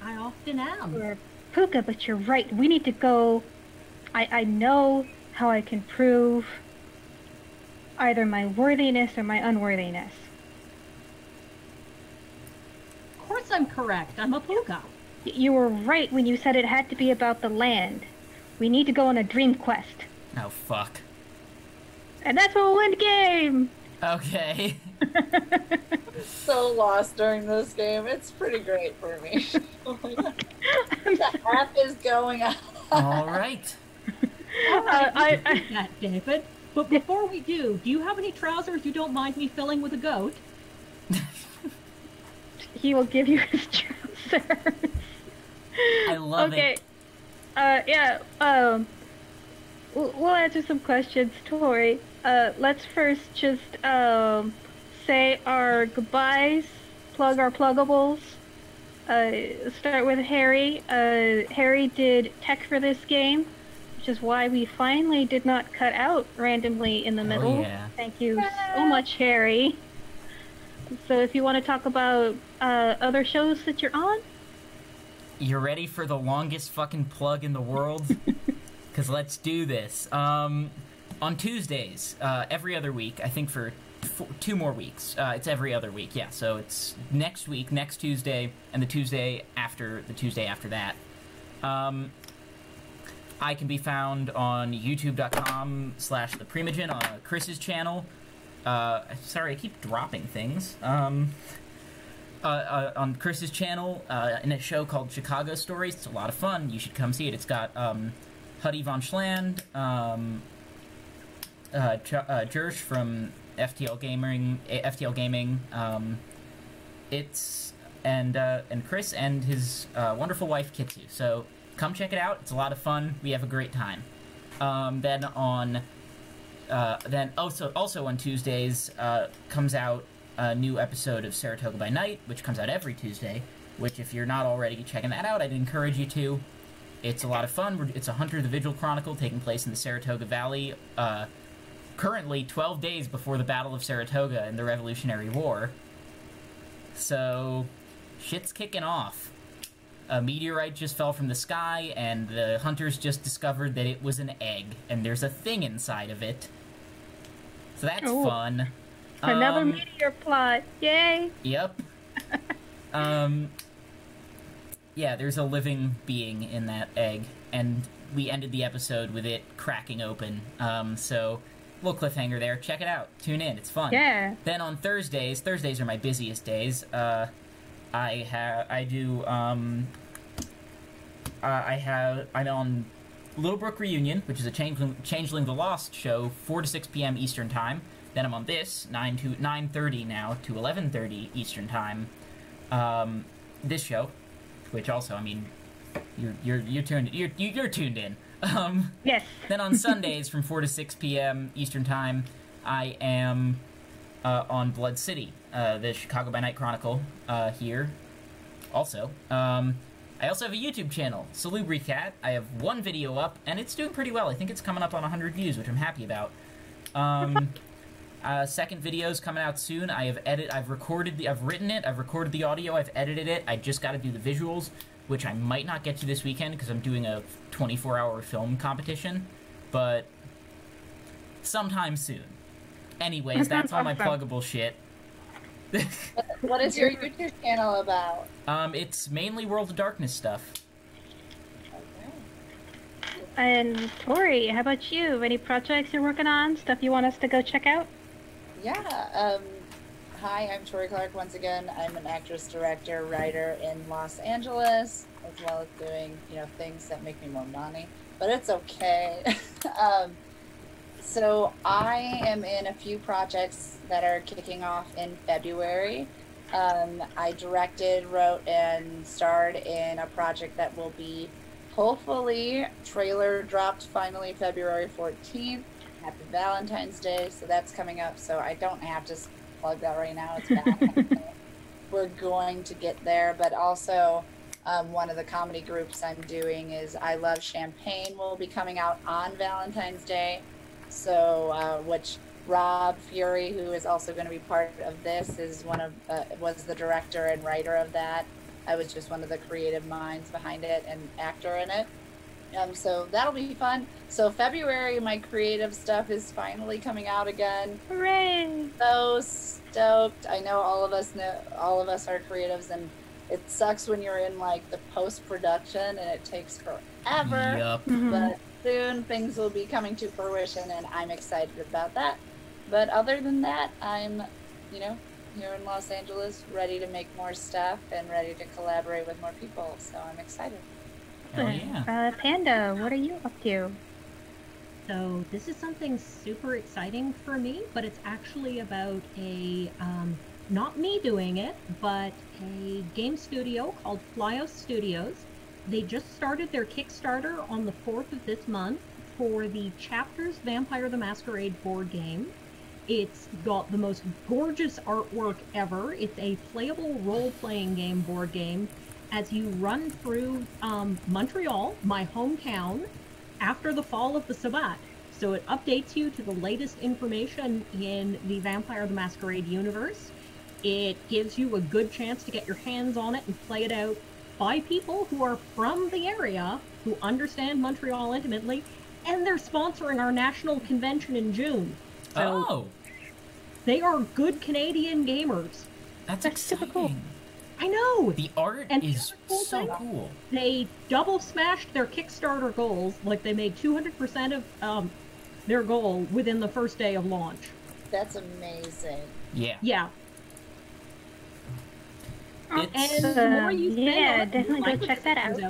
I often am. You're Puka, but you're right. We need to go. I know how I can prove either my worthiness or my unworthiness." Of course I'm correct. I'm a puka. You were right when you said it had to be about the land. We need to go on a dream quest. Oh, fuck. And that's what will win the game! Okay. So lost during this game. It's pretty great for me. What the F is going on? Alright. I that, David. But before we do you have any trousers you don't mind me filling with a goat? He will give you his trousers. I love Okay. it. Yeah, we'll answer some questions, Tori. Let's first just, say our goodbyes, plug our pluggables. Start with Harry. Harry did tech for this game, which is why we finally did not cut out randomly in the middle. yeah. Thank you so much, Harry. So if you want to talk about other shows that you're on? You ready for the longest fucking plug in the world? Because let's do this. On Tuesdays, every other week, I think for 2 more weeks. It's every other week, yeah. So it's next week, next Tuesday, and the Tuesday after that. I can be found on youtube.com/theprimogen on Chris's channel. Sorry, I keep dropping things. On Chris's channel, in a show called Chicago Stories. It's a lot of fun. You should come see it. It's got Huddy Von Schland, Jersh from FTL Gaming, and Chris and his wonderful wife Kitsu. So come check it out. It's a lot of fun. We have a great time. Then also on Tuesdays comes out a new episode of Saratoga by Night, which comes out every Tuesday, which if you're not already checking that out, I'd encourage you to. It's a lot of fun. It's a Hunter the Vigil Chronicle taking place in the Saratoga Valley, currently 12 days before the Battle of Saratoga in the Revolutionary War. So, shit's kicking off. A meteorite just fell from the sky, and the hunters just discovered that it was an egg, and there's a thing inside of it. So that's fun. Another meteor plot. Yay! Yep. Yeah, there's a living being in that egg, and we ended the episode with it cracking open. So, little cliffhanger there. Check it out. Tune in. It's fun. Yeah. Then on Thursdays are my busiest days. I'm on Little Brook Reunion, which is a Changeling the Lost show, 4 to 6 p.m. Eastern Time. Then I'm on this, 9:30 now to 11:30 Eastern Time. This show, which also, I mean, you're tuned in. Yes. Then on Sundays from 4 to 6 p.m. Eastern Time, I am on Blood City, the Chicago by Night Chronicle here. Also, I also have a YouTube channel, Salubricat. I have one video up, and it's doing pretty well. I think it's coming up on 100 views, which I'm happy about. Second video's coming out soon. I've written it, I've recorded the audio, I've edited it. I just got to do the visuals, which I might not get to this weekend because I'm doing a 24-hour film competition, but sometime soon. Anyways, that's all my pluggable shit. What is your YouTube channel about? It's mainly World of Darkness stuff. Okay. And Tori, how about you? Any projects you're working on? Stuff you want us to go check out? Yeah. Hi, I'm Tori Clark once again. I'm an actress, director, writer in Los Angeles, as well as doing, things that make me more money. But it's okay. So I am in a few projects that are kicking off in February. I directed, wrote, and starred in a project that will be hopefully trailer dropped finally February 14th. Happy Valentine's Day. So that's coming up. So I don't have to plug that right now. It's bad. We're going to get there. But also one of the comedy groups I'm doing is I Love Champagne will be coming out on Valentine's Day. So, which Rob Faerie, who is also going to be part of this, is was the director and writer of that. I was just one of the creative minds behind it and actor in it. So that'll be fun. So February, my creative stuff is finally coming out again. Hooray! So stoked. I know all of us are creatives, and it sucks when you're in like the post-production and it takes forever. Yup. But soon things will be coming to fruition, and I'm excited about that. But other than that, I'm, here in Los Angeles, ready to make more stuff and ready to collaborate with more people. So I'm excited. Hell yeah. Panda, what are you up to? So this is something super exciting for me, but it's actually about not me doing it, but a game studio called Flyos Studios. They just started their Kickstarter on the 4th of this month for the Chapters Vampire the Masquerade board game. It's got the most gorgeous artwork ever. It's a playable role-playing game board game as you run through Montreal, my hometown, after the fall of the Sabbat. So it updates you to the latest information in the Vampire the Masquerade universe. It gives you a good chance to get your hands on it and play it out by people who are from the area, who understand Montreal intimately, and they're sponsoring our national convention in June. So they are good Canadian gamers. That's exciting. super cool. I know! The art is so cool. They double smashed their Kickstarter goals, like they made 200% of their goal within the first day of launch. That's amazing. Yeah. Yeah. And the more you spend definitely go check that out.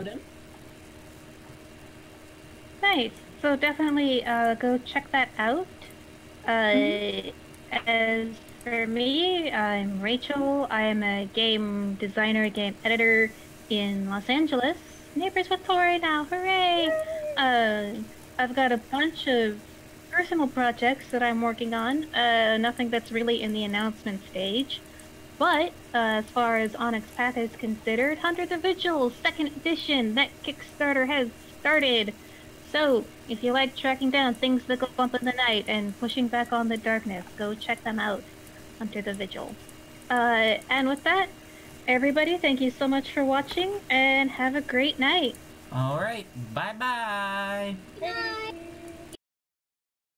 Nice. So definitely go check that out. As for me, I'm Rachel. I am a game designer, game editor in Los Angeles. Neighbors with Tori now, hooray! I've got a bunch of personal projects that I'm working on. Nothing that's really in the announcement stage. But as far as Onyx Path is considered, Hunter the Vigil, 2nd edition, that Kickstarter has started. So, if you like tracking down things that go bump in the night and pushing back on the darkness, go check them out. Hunter the Vigil. And with that, everybody, thank you so much for watching, and have a great night. Alright, bye-bye. Bye.